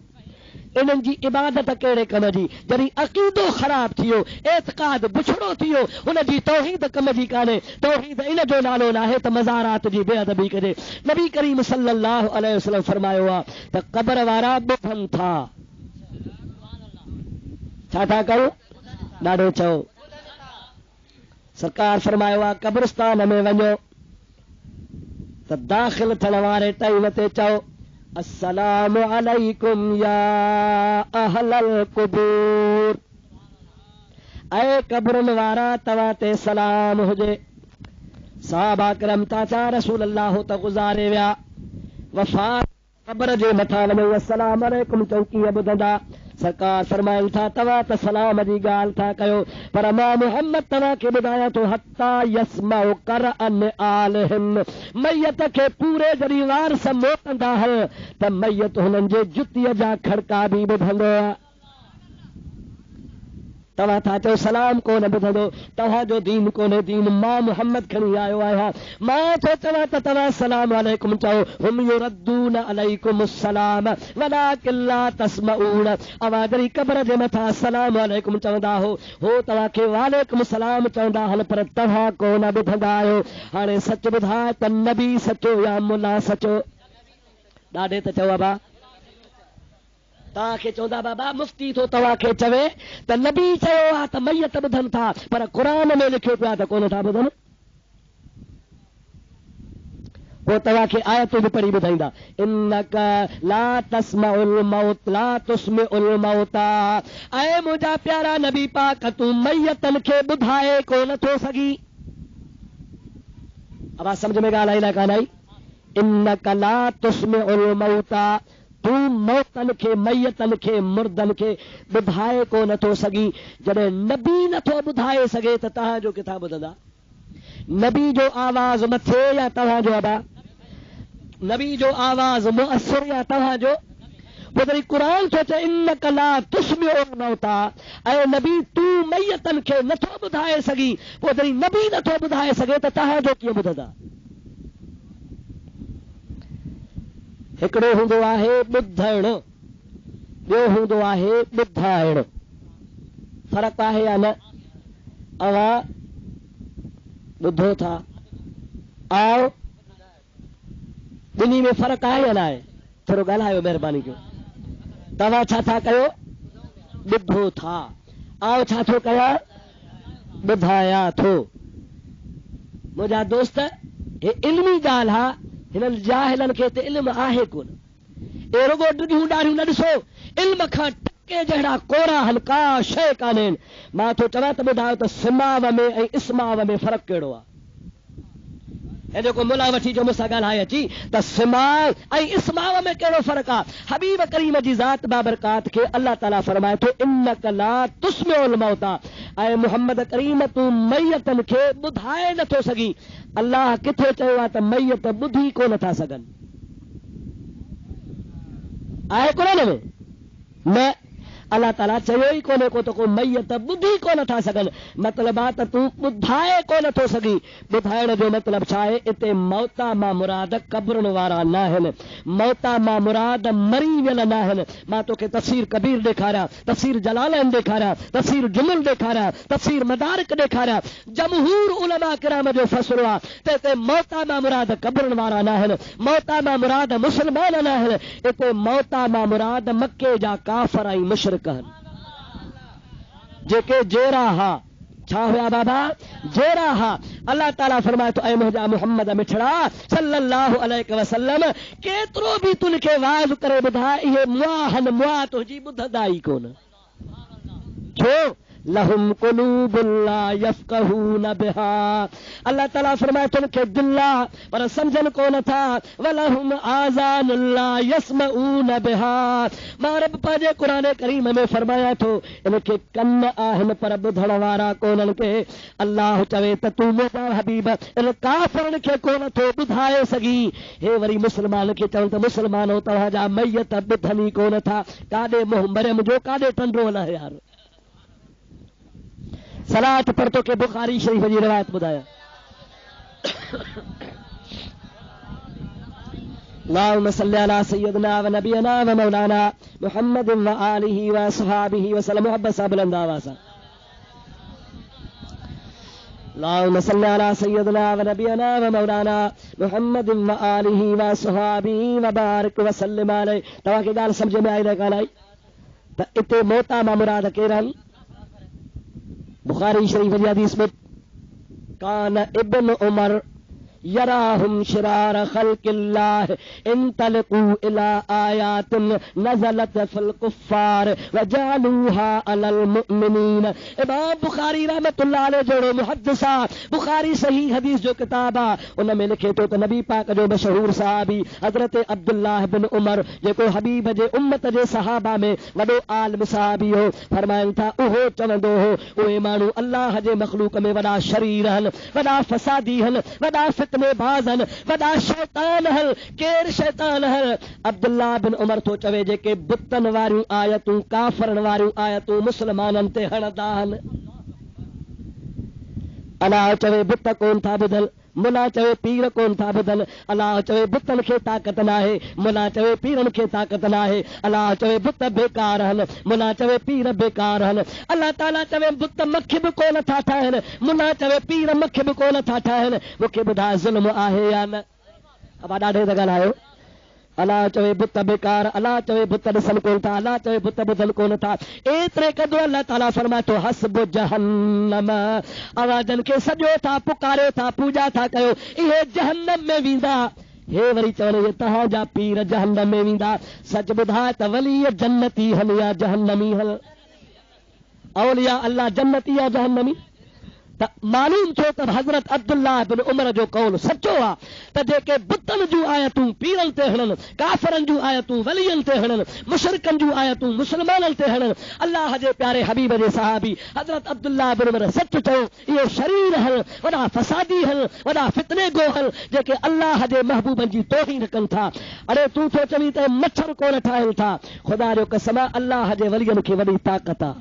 इन्हनि जी इबादत कहिड़े कम जी जॾहिं अक़ीदो ख़राब थियो एतिक़ाद बुछड़ो थियो हुनजी तौहीद कम जी कान्हे। तौहीद इन जो नालो नाहे त मज़ारात जी बेअदबी कजे। नबी करीम सल्लल्लाहु अलैहि वसल्लम फरमायो आहे त क़ब्र वारा ॿुधनि था छा था कयो ॾाढो चओ। सरकार फरमायो आहे कब्रिस्तान में वञो त दाख़िल थियण वारे टाइम ते चओ अस्सलामु अलैकुम या अहलल क़ुबूर ऐं कब्रुनि वारा तव्हां ते सलाम हुजे। सहाबा किराम चाचा रसूल अल्लाह त गुज़ारे विया वफ़ात कब्र जे मथां वञो अस्सलामु अलैकुम चौकीअ ॿुधंदा सरकार फरमाइनि था तव्हां त सलाम जी ॻाल्हि था कयो पर मां मुहम्मद तव्हां खे ॿुधायां थो हत्ता यस्माउ क़रअन आलिहिम मैयत खे पूरे जॾहिं वारस मोटंदा त मैयत हुननि जे जुतीअ जा खड़का बि ॿुधंदो। तव्हां था चओ सलाम कोन ॿुधंदो, तव्हांजो दीन कोन्हे दीन, मां मुहम्मद खणी आयो आहियां। मां थो चवां त तव्हां सलाम अलैकुम चओ, हुम युरद्दून अलैकुम सलाम वलाकिन ला तस्मऊन। अवां जॾहिं क़ब्र जे मथां सलाम अलैकुम चवंदा हो तव्हांखे वालेकुम सलाम चवंदा हल, पर तव्हां कोन ॿुधंदा आहियो। हाणे सच ॿुधाए त नबी सचो या मुला सचो? ॾाढे त चओ बाबा, तव्हांखे चवंदा बाबा मुफ्ती थो तव्हांखे चवे त नबी चयो आहे त मैयत ॿुधनि था, पर क़ुरान में लिखियो पियो आहे त कोन था ॿुधनि। पोइ तव्हांखे आयतूं बि पढ़ी ॿुधाईंदा, इन्नक ला तस्मउल मौत ला तुस्मिउल मौता। ऐं मुंहिंजा प्यारा नबी पाक तूं मैयतनि खे ॿुधाए कोन थो सघी। आवाज़ सम्झ में ॻाल्हि आई न कान आई? इन्नक ला तुस्मिउल मौता, तूं मौतनि खे मैयतनि खे मुर्दनि खे ॿुधाए कोन थो सघी। जॾहिं नबी नथो ॿुधाए सघे त तव्हांजो किथां ॿुधंदा? नबी जो आवाज़ मथे या तव्हांजो? अबा नबी जो आवाज़ मुअस्सिर या तव्हांजो? पोइ वरी क़ुरान थो चए इन्नक ला तुस्मिउल मौता, ऐं नबी तूं मैयतनि खे नथो ॿुधाए सघी। पोइ वरी नबी नथो ॿुधाए सघे त तव्हांजो कीअं ॿुधंदा? हिकिड़ो हूंदो आहे ॿुधण, ॿियो हूंदो आहे ॿुधाइण। फ़र्क़ु आहे या न? अवां ॿुधो था आओ, ॿिन्ही में फ़र्क़ु आहे या न आहे? थोरो ॻाल्हायो महिरबानी कयो। तव्हां छा था कयो? ॿुधो था। आओ छा थो कयां? ॿुधायां थो। मुंहिंजा दोस्त, हे इल्मी ॻाल्हि आहे, हिननि जाहिलनि खे त इल्म आहे कोन। ए रुगो ॾिघियूं ॾाढ़ियूं न ॾिसो, इल्म खां टके जहिड़ा कोरा हल्का शइ कान्हनि। मां थो चवां त ॿुधायो त सिमाव में ऐं इस्माव में फ़र्क़ु कहिड़ो आहे? ऐं जेको मुला वठी जो मूंसां ॻाल्हाए अची त सिमाव ऐं इस्माव में कहिड़ो फ़र्क़ु आहे? हबीब करीम जी ज़ात बाबरकात खे अल्लाह ताला फरमाए थो इन्नक ला तुस्मिउल मौता, ऐं मुहम्मद करीम तूं मैयतनि खे ॿुधाए नथो सघी। अल्लाह किथे चयो आहे त मैयत ॿुधी कोन था सघनि? आहे क़ुरान में? न, अल्लाह ताला चयो ई कोन्हे को त को मैयत ॿुधी कोन था सघनि। मतिलबु आहे त तूं ॿुधाए कोन थो सघी। ॿुधाइण जो मतिलबु छा आहे? इते मौता मां मुराद कब्रनि वारा न आहिनि, मौता मां मुराद मरी वियल न आहिनि। मां तोखे तफ़सीर कबीर ॾेखारियां, तफ़सीर जलालैन ॾेखारियां, तफ़सीर जुमुल ॾेखारियां, तफ़सीर मदारिक ॾेखारियां। जमहूर उलमा किराम जो फ़ैसिलो आहे त इते मौता मां मुराद कब्रनि वारा न आहिनि, मौता मां मुराद मुस्लमान न आहिनि। इते मौता मां मुराद मके जा काफ़र ऐं मुशरिक जेके जेरा हा। छा हुआ बाबा? जेरा हा। अल्लाह ताला फरमाए थो ऐं मुंहिंजा मुहम्मद मिठड़ा सल्लल्लाहु अलैहि वसल्लम, केतिरो बि तुनखे वाज़ करे ॿुधाए इहे मुआहन मुआ तुंहिंजी ॿुधंदा ई कोन। छो? लहुम कुलूबुन ला यफ़क़हून बिहा। अल्लाह ताला फरमाए थो उनखे दिल आहे पर सम्झनि कोन था। वलहुम आज़ानुन ला यस्मऊन बिहा। मां रब पंहिंजे क़ुरान करीम में फरमाया थो इनखे कन आहिनि पर ॿुधण वारा कोन्हनि के। अल्लाह चवे त तूं मुंहिंजा हबीब इन काफ़िरनि खे कोन थो ॿुधाए सघी। हे वरी मुस्लमान खे चवनि त मुस्लमानो तव्हांजा मैयत ॿुधनि ई कोन था। काॾे मुंहुं मरियम जो, काॾे टंडो न यार। सलात पर तो के बुखारी शरीफ जी रिवायत ॿुधाया। अल्लाहुम्मा सल्लि अला सय्यिदिना व नबियना व मौलाना मुहम्मद व आलिहि व असहाबिहि व सल्लम। मोहब्बत सां बुलंद आवाज़ सां अल्लाहुम्मा सल्लि अला सय्यिदिना व नबियना व मौलाना मुहम्मद व आलिहि व असहाबिहि व बारिक व सल्लिम अलैहि। तव्हांखे ॻाल्हि सम्झ में आई न कान आई? त इते मौता मां मुराद केरनि? बुखारी शरीफ जी हदीस में कान इब्न उमर यराहुम शिरार खल्किल्लाह इंतलकू इला आयातिन नज़लत फिल कुफ्फार वजालूहा अलल मुमिनीन। इमाम बुखारी रहमतुल्लाह अलैह जो मुहद्दिस बुखारी सही हदीस जो किताब आहे उन में लिखे तो नबी पाक जो मशहूर सहाबी हजरत अब्दुल्लाह बिन उमर जेको हबीब जे उम्मत जे सहाबा में वॾो आलिम सहाबी हो, फरमाइनि था उहो चवंदो हो उहे माण्हू अल्लाह जे मखलूक में वॾा शरीर आहिनि, वॾा फसादी आहिनि, वॾा फितनेबाज़ आहिनि, वॾा शैतान आहिनि। केरु शैतान आहिनि? अब्दुल्लाह बिन उमर थो चवे जेके बुतनि वारियूं आयतूं काफ़रनि वारियूं आयतूं मुस्लमाननि ते हणंदा आहिनि। अलाह चवे बुत कोन था ॿुधनि, मुला चवे पीर कोन था ॿुधनि। अलाह चवे बुतनि खे ताक़त न आहे, मुला चवे पीरनि खे ताक़त न आहे। अलाह चवे बुत बेकार आहिनि, मुला चवे पीर बेकार आहिनि। अलाह ताला चवे बुत मखे बि कोन था ठाहिनि, मुला चवे पीर मखे बि कोन था ठाहिनि। मूंखे ॿुधाए ज़ुल्म आहे या न? अबा ॾाढे त ॻाल्हायो। अलाह चवे बुत बेकार, अलाह चवे बुत ॾिसनि कोन था, अलाह चवे बुत ॿुधनि कोन था। एतिरे कदो अलाह ताला फरमाए थो हस्बु जहन्नम, आवाज़नि खे सॼो था पुकारियो था, पूॼा था कयो, इहे जहन्नम में वेंदा। हे वरी चवण तव्हांजा पीर जहन्नम में वेंदा। सच ॿुधाए त वली जन्नती हल या जहन्नमी हल? औलिया अल्लाह जन्नती या जहन्नमी? त मालूम थियो त हज़रत अब्दुल्लाह बिन उमर जो कौल सचो आहे त जेके बुतनि जूं आयतूं पीरनि ते हणनि, काफ़रनि जूं आयतूं वलियनि ते हणनि, मुशरिकनि जूं आयतूं मुस्लमाननि ते हणनि, अल्लाह जे प्यारे हबीब जे सहाबी हज़रत अब्दुल्लाह बिन उमर सच चयो इहे शरीर आहिनि, वॾा फसादी आहिनि, वॾा फितने गो आहिनि, जेके अल्लाह जे महबूबनि जी तौहीन कनि था। अड़े तूं थो चवीं त मच्छर कोन ठाहिनि था, ख़ुदा जो कसम आहे अल्लाह जे वलियनि खे वॾी ताक़त आहे।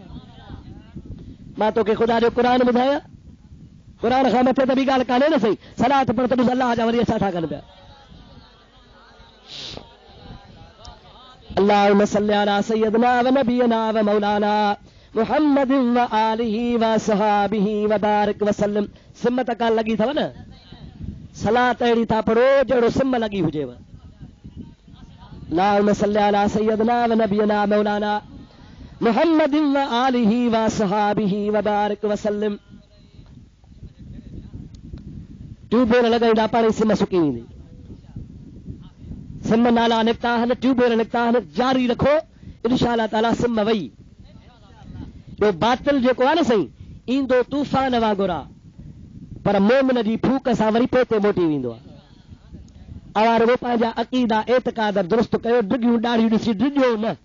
मां तोखे ख़ुदा जो क़ुरान ॿुधायां, क़ुरान खां मथे त बि ॻाल्हि कान्हे न सही। सलात पढ़ त अल्लाह जा वरी छा था कनि पिया। अल्लाहुम्मा सल्लि अला सय्यिदना व नबियना व मौलाना मुहम्मदिन व आलिहि व सहाबिहि व बारिक व सल्लम। सिम त कान लॻी अथव न? सलात अहिड़ी था पढ़ो जहिड़ो सिम लॻी हुजेव। अल्लाहुम्मा सल्लि अला सय्यिदना व नबियना मौलाना मुहम्मदिन व आलिहि व सहाबिहि व बारिक व सल्लम। ट्यूबवेल लॻाईंदा पाणी सिम सुकी वेंदी। सिम नाला निकिता आहिनि, ट्यूबवेल निकिता आहिनि, जारी रखो इंशाअल्लाह ताला सिम वई। जो बातिल जेको आहे न सही ईंदो तूफ़ान वांगुरु आहे, पर मोमिन जी फूक सां वरी पोते मोटी वेंदो आहे। अवार वो पंहिंजा अक़ीदा एतिक़ाद दुरुस्त कयो, डिगियूं ॾाढ़ियूं ॾिसी डिॼो न,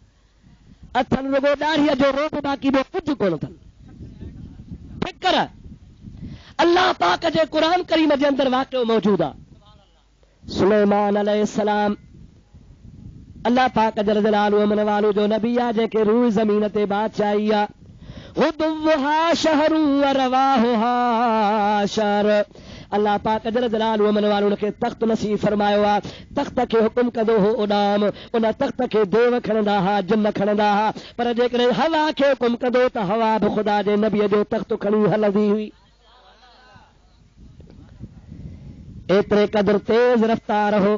अथनि रुगो ॾाढ़ीअ जो रोब, बाक़ी ॿियो कुझु कोन अथनि। फिकर अल्लाह पाक जे क़ुरान करीम जे अंदरि वाक़ियो मौजूद आहे। सुलेमान अलैहिस्सलाम अल्लाह पाक जल जलालुहु मन वालू जो नबी आहे, जेके रूह ज़मीन ते बादशाही आहे। हुदुव्वहा शहरु व रवाहुहा शहर। अल्लाह पाक जल जलालुहु मन वालू खे तख़्त नसीब फरमायो आहे। तख़्त खे हुकुम कंदो हो उॾाम, उन तख़्त खे देव खणंदा हुआ, जिन खणंदा हुआ, पर जेकॾहिं हवा खे हुकुम कंदो त हवा बि ख़ुदा जे नबीअ जो तख़्त खणी हलंदी हुई। एतिरे क़दुरु तेज़ रफ़्तार हो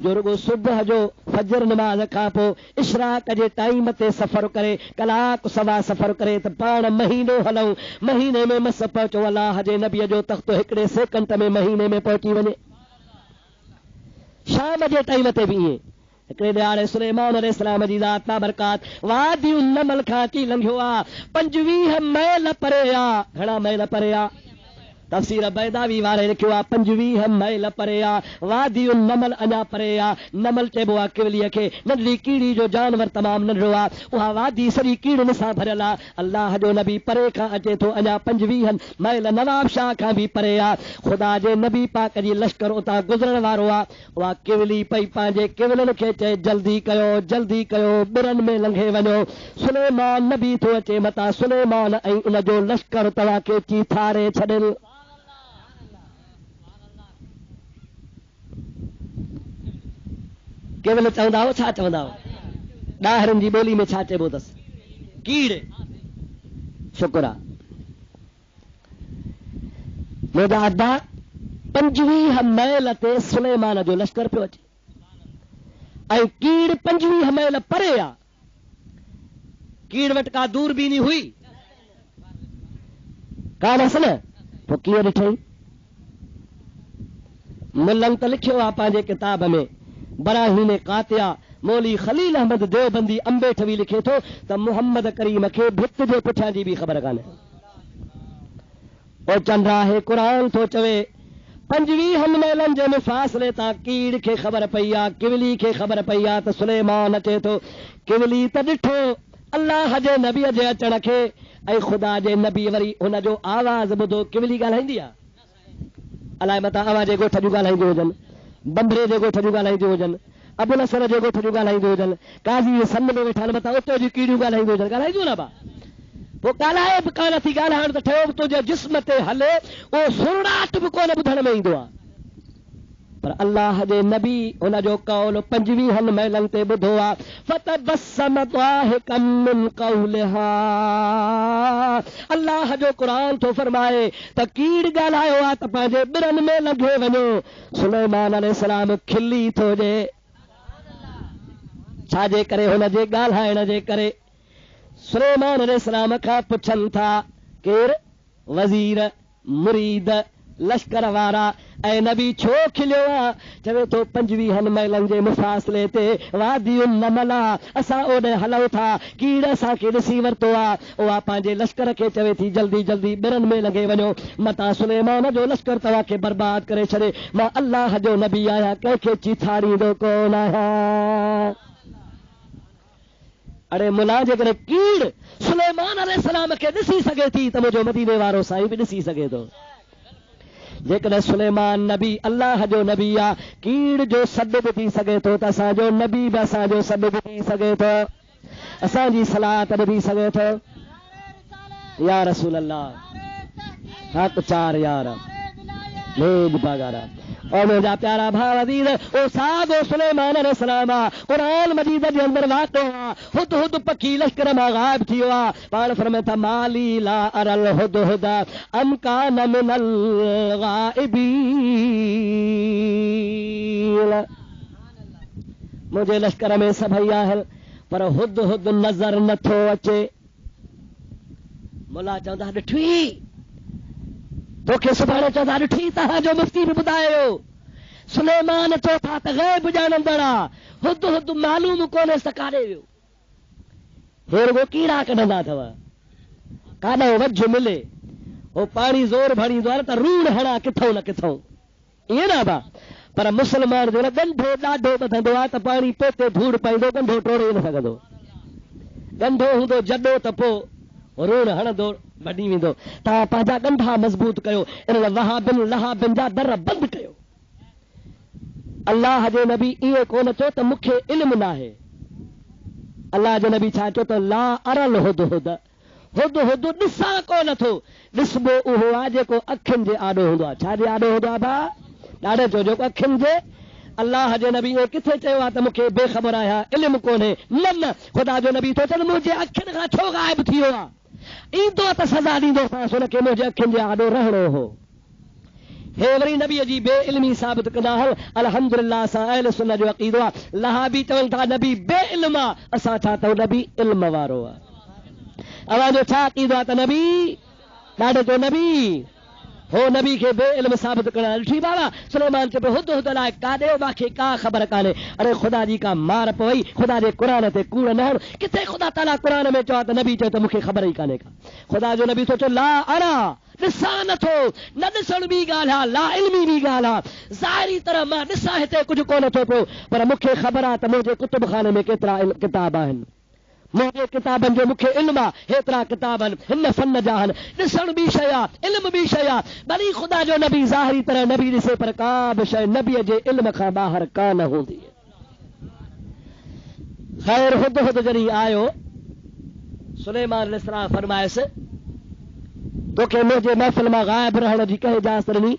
जो रुगो सुबुह जो फजर नमाज़ खां पोइ इशराक जे टाइम ते सफ़र करे, कलाक सवा सफ़र करे त पाण महीनो हलूं, महीने में मस पहुचो। अल्लाह जे नबीअ जो तख़्त हिकिड़े सेकंड में महीने में पहुची वञे। शाम जे टाइम ते बि ईअं हिकिड़े ॾियारे सुलेमान अलैहिस्सलाम जी ज़ात बाबरकात वादियुन नमल खां अची लंघियो आहे। 25 मैल परे आहे। घणा मैल परे आहे? तफ़सीर बैदावी वारे लिखियो आहे 25 मैल परे आहे। वादियुन नमल अञा परे आहे। नमल चइबो आहे किवलीअ खे, नंढड़ी कीड़ी जो जानवर तमामु नंढड़ो आहे। उहा वादी सॼी कीड़ियुनि सां भरियल आहे। अल्लाह जो नबी परे खां अचे थो, अञा 25 मैल नवाब शाह खां बि परे आहे। ख़ुदा जे नबी पाक जी लश्कर उतां गुज़रण वारो आहे। उहा किवली पई पंहिंजे किवलनि खे चए जल्दी कयो, जल्दी कयो, ॿिरनि में लंघे वञो। सुलेमान नबी थो अचे मतां, सुलेमान ऐं उनजो लश्कर तव्हांखे चीथारे छॾनि। केवल चवंदा हो, छा चवंदा हो? ॾाहरनि जी ॿोली में छा चइबो अथसि? कीड़। शुक्र आहे मुंहिंजा अदा 25 मैल ते सुलेमान जो लश्कर पियो अचे ऐं कीड़ 25 मैल परे आहे। कीड़ वटि का दूरबीनी हुई कान हुअसि न, पोइ कीअं ॾिठई? मुल्लन त लिखियो आहे पंहिंजे किताब में, बराहीन कातिया मौली खलील अहमद देवबंदी अंबे ठवी लिखे थो त मुहम्मद करीम खे भित जे पुठियां जी बि ख़बर कान्हे। ओ चंद्राहे क़ुरान थो चवे 25 मेलनि जे मुफ़ासिले तां कीड़ खे ख़बर पई आहे, किवली खे ख़बर पई आहे त सुलेमान अचे थो। किवली त ॾिठो अल्लाह जे नबीअ जे अचण खे, ऐं ख़ुदा जे नबी वरी हुन जो आवाज़ ॿुधो। किवली ॻाल्हाईंदी आहे, अलाए मतां अवां जे ॻोठ जूं ॻाल्हाईंदियूं हुजनि, बंबरे जे ॻोठ जूं ॻाल्हाईंदियूं हुजनि, अबुल नसर जे ॻोठ जूं ॻाल्हाईंदियूं हुजनि, काज़ी सन में वेठा मतां उते जूं कीड़ियूं ॻाल्हाईंदियूं हुजनि, ॻाल्हाईंदियूं न बा। पोइ ॻाल्हाए बि कान थी, ॻाल्हाइण त ठहियो बि तुंहिंजे जिस्म ते हले, उहो सुरड़ाट बि कोन ॿुधण में ईंदो आहे। पर अल्लाह जे नबी हुन जो कौल 25 मेलनि ते ॿुधो आहे। फतबस्सम ज़ाहिकम मिन क़ौलिहा, अल्लाह जो क़ुरान थो फरमाए त कीड़ ॻाल्हायो आहे त पंहिंजे ॿिरनि में लॻे वञो। सुलेमान अलैहिस्सलाम खिली थो जे, छाजे करे? हुन जे ॻाल्हाइण जे करे। सुलेमान अलैहिस्सलाम खां पुछनि था केरु? वज़ीर, मुरीद, लश्कर वारा, ऐं नबी छो खिलियो आहे? चवे थो 25 मेलनि जे मुफ़ासिले ते वादियुन नमला, असां ओॾे हलूं था, कीड़ असांखे ॾिसी वरितो आहे। उहा पंहिंजे लश्कर खे चवे थी जल्दी जल्दी ॿिरनि में लॻे वञो, मतां सुलेमान जो लश्कर तव्हांखे बर्बाद करे छॾे। मां अल्लाह जो नबी आहियां, कंहिंखे चिथारींदो कोन आहियां। अड़े मुला, जेकॾहिं कीड़ सुलेमान अलैहिस्सलाम खे ॾिसी सघे थी त मुंहिंजो मदीने वारो साईं बि ॾिसी सघे थो। जेकॾहिं सुलेमान नबी अल्लाह जो नबी आहे, कीड़ जो सॾु बि थी सघे थो त असांजो नबी बि असांजो सॾु बि थी सघे थो, असांजी सलात बि थी सघे थो। या रसूल अल्लाह, हक़ चार यार नेज बागारा। और मुंहिंजा प्यारा भाउ अज़ीज़, ओ साॻो सुलेमान अलैहिस्सलाम आहे, क़ुरान मजीद जे अंदरि वाक़िओ आहे। हुद हुद पखी लश्कर मां ग़ाइब थी वियो आहे। पाण फरमाए था माली ला अरल हुद हुद अम कान मिनल ग़ाइबीन, मुंहिंजे लश्कर में सभई आहिनि पर हुद हुद नज़र नथो अचे। मुला चवंदा ॾिठी, तोखे सुभाणे चवंदा ॾिठी, तव्हांजो मुफ्ती बि ॿुधायो सुलेमान चओ था त ग़ैब ॼाणंदड़ आहे, हुद हुद मालूम कोन्हे त काॾे वियो। हे रुॻो कीड़ा कढंदा अथव, काॾो वझ मिले, हो पाणी ज़ोर भरींदो आहे त रूण हणा किथां न किथां, ईअं न बा। पर मुस्लमान जो ॻंढो ॾाढो ॿधंदो आहे त पाणी पोते धूड़ पईंदो, ॻंढो टोड़े न सघंदो। ॻंढो हूंदो जॾो त पोइ रूण हणंदो भॼी वेंदो। तव्हां पंहिंजा ॻंढा मज़बूत कयो, इन वहाबिन लहाबिन जा दर बंदि कयो। अल्लाह जो नबी ईअं कोन चयो त मूंखे इल्मु न आहे। अल्लाह जो नबी छा चयो त ला अरल हुद हुद, हुद हुद ॾिसां कोन थो। ॾिसबो उहो आहे जेको अखियुनि जे आॾो हूंदो आहे। छाजे आॾो हूंदो आहे भा? ॾाढो चो जेको अखियुनि जे। अल्लाह जो नबी ईअं किथे चयो आहे त मूंखे बेख़बर आहियां, इल्मु कोन्हे? न, ख़ुदा जो नबी थो चए मुंहिंजे अखियुनि खां छो ग़ाइब थी वियो आहे? ईंदो त सज़ा ॾींदो सांस, हुनखे मुंहिंजे अखियुनि जे आॾो रहणो हो। हे वरी नबीअ जी बे इल्मी साबित कंदा आहिनि। अल्हम्दुलिल्लाह असां अहल सुन्नत जो अक़ीदो आहे। लहाबी चवनि था नबी बे इल्म आहे, असां छा चऊं नबी इल्म वारो आहे। अवांजो छा अक़ीदो आहे त नबी ॾाढो जो नबी हो, नबी खे बे इल्म साबित करणु ॾिठी बाबा। सुलेमान चए हुद हुद लाइ काॾे मूंखे का ख़बर कान्हे। अरे ख़ुदा जी का मार पवई, ख़ुदा जे क़ुरान ते कूड़ न हण। किथे ख़ुदा ताला क़ुरान में चयो त नबी चयो त मूंखे ख़बर ई कान्हे का। ख़ुदा जो नबी सोचो ला अरा, ॾिसां नथो, न ॾिसण बि ॻाल्हि आहे, ला इल्मी बि ॻाल्हि आहे। ज़ाहिरी तरह मां ॾिसां हिते कुझु कोन थो पियो, पर मूंखे ख़बर आहे त मुंहिंजे कुतुब खाने में केतिरा किताब आहिनि, मुंहिंजे किताबनि जो मूंखे इल्मु आहे, हेतिरा किताब आहिनि, हिन फन जा आहिनि। ॾिसण बि शइ आहे, इल्म बि शइ आहे। भली ख़ुदा जो नबी ज़ाहिरी तरह नबी ॾिसे, पर का बि शइ नबीअ जे इल्म खां ॿाहिरि कान हूंदी। ख़ैर हुद हुद जॾहिं आयो, सुलेमान अलैहिस्सलाम फरमायसि तोखे मुंहिंजे महफ़िल मां ग़ाइब रहण जी कंहिं इजाज़त ॾिनी?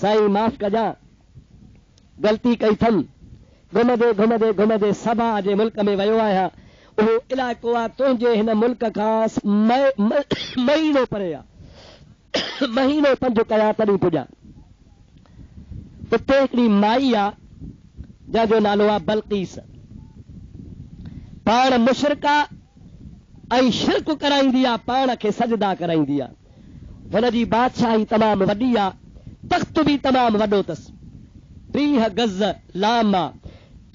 साईं माफ़ कजां, ग़लती कई अथमि, घुमंदे घुमंदे घुमंदे सबा जे मुल्क में वियो आहियां। उहो इलाइक़ो आहे तुंहिंजे हिन मुल्क खां महीनो परे आहे, महीनो पंज कया तॾहिं पुॼा। उते हिकिड़ी माई आहे जंहिंजो नालो आहे बल्कीस। पाण मुशरिका ऐं शिरक कराईंदी आहे, पाण खे सजदा कराईंदी आहे। हुनजी बादशाही तमामु वॾी आहे, तख़्त बि तमामु वॾो अथसि। 30 गज लामा,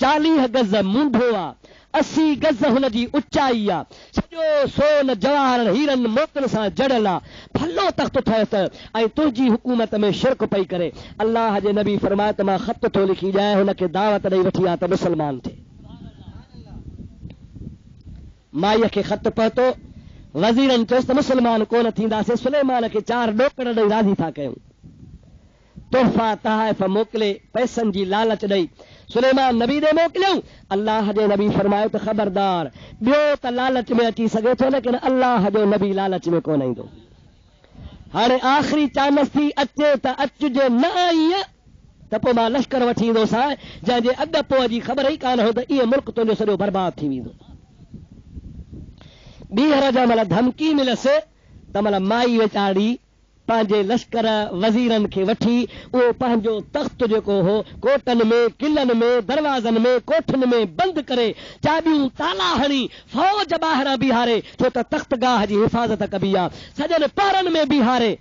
40 गज मुंढो आ, 80 गज हुनजी ऊंचाई आ, सॼो सोन जवाहर हीरन मोतन सां जड़ियल आ, भलो तख़्त ठहियसि ऐं तुंहिंजी हुकूमत में शिरक पई करे। अल्लाह जे नबी फरमाए त मां ख़त थो लिखी ॾियां, हुनखे दावत ॾेई वठी आ त मुस्लमान थिए। माईअ खे ख़त पहुतो, वज़ीरनि चयोसि त मुस्लमान कोन थींदासीं, सुलेमान खे 4 ॾोकड़ ॾेई राज़ी था कयूं, तोहफ़ा तहाइफ़ मोकिले, पैसनि जी लालच ॾेई सुलेमान नबी ॾे मोकिलियऊं। अल्लाह जे नबी फरमायो त ख़बरदार, ॿियो त लालच में अची सघे थो, लेकिन अल्लाह जो नबी लालच में कोन ईंदो। हाणे आख़िरी चानस थी अचे त अचिजे, न आई त पोइ मां लश्कर वठी ईंदोसां, जंहिंजे अॻु पोइ जी ख़बर ई कान हो त इहो मुल्क तुंहिंजो सॼो बर्बाद थी वेंदो। ॿीहर जा महिल धमकी मिलसि त महिल माई वीचारी पंहिंजे लश्कर वज़ीरनि खे वठी उहो पंहिंजो तख़्त जेको हो कोटनि में, किलनि में, दरवाज़नि में, कोठनि में बंदि करे, चाबियूं ताला हणी फौज ॿाहिरां बीहारे, छो त तख़्तगाह जी हिफ़ाज़त कबी आहे, सॼनि पहरनि में बीहारे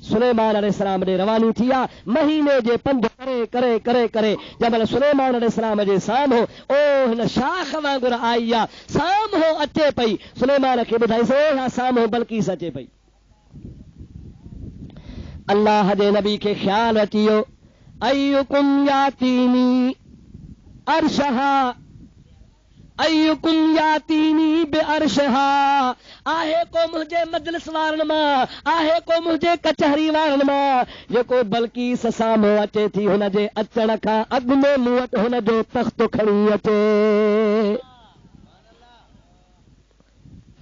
सुलेमान अलैहिस्सलाम ॾे रवानी थी आहे। महीने जे पंधु करे करे करे करे जंहिं महिल सुलेमान अलैहिस्सलाम जे साम्हूं ओ हिन शाख वांगुरु आई आहे, साम्हूं अचे पई, सुलेमान खे ॿुधाईसीं हा साम्हूं बल्कीस अचे पई। अल्लाह जे नबी खे ख्याल अची वियो, अय्युकुम यातीनी अर्शहा, अय्युकुम यातीनी बिअर्शहा, आहे को मुंहिंजे मजलिस वारनि मां, आहे को मुंहिंजे कचहरी वारनि मां जेको बल्कीस साम्हूं अचे थी, हुनजे अचण खां अॻु में मूं वटि हुनजो तख़्त खणी अचे।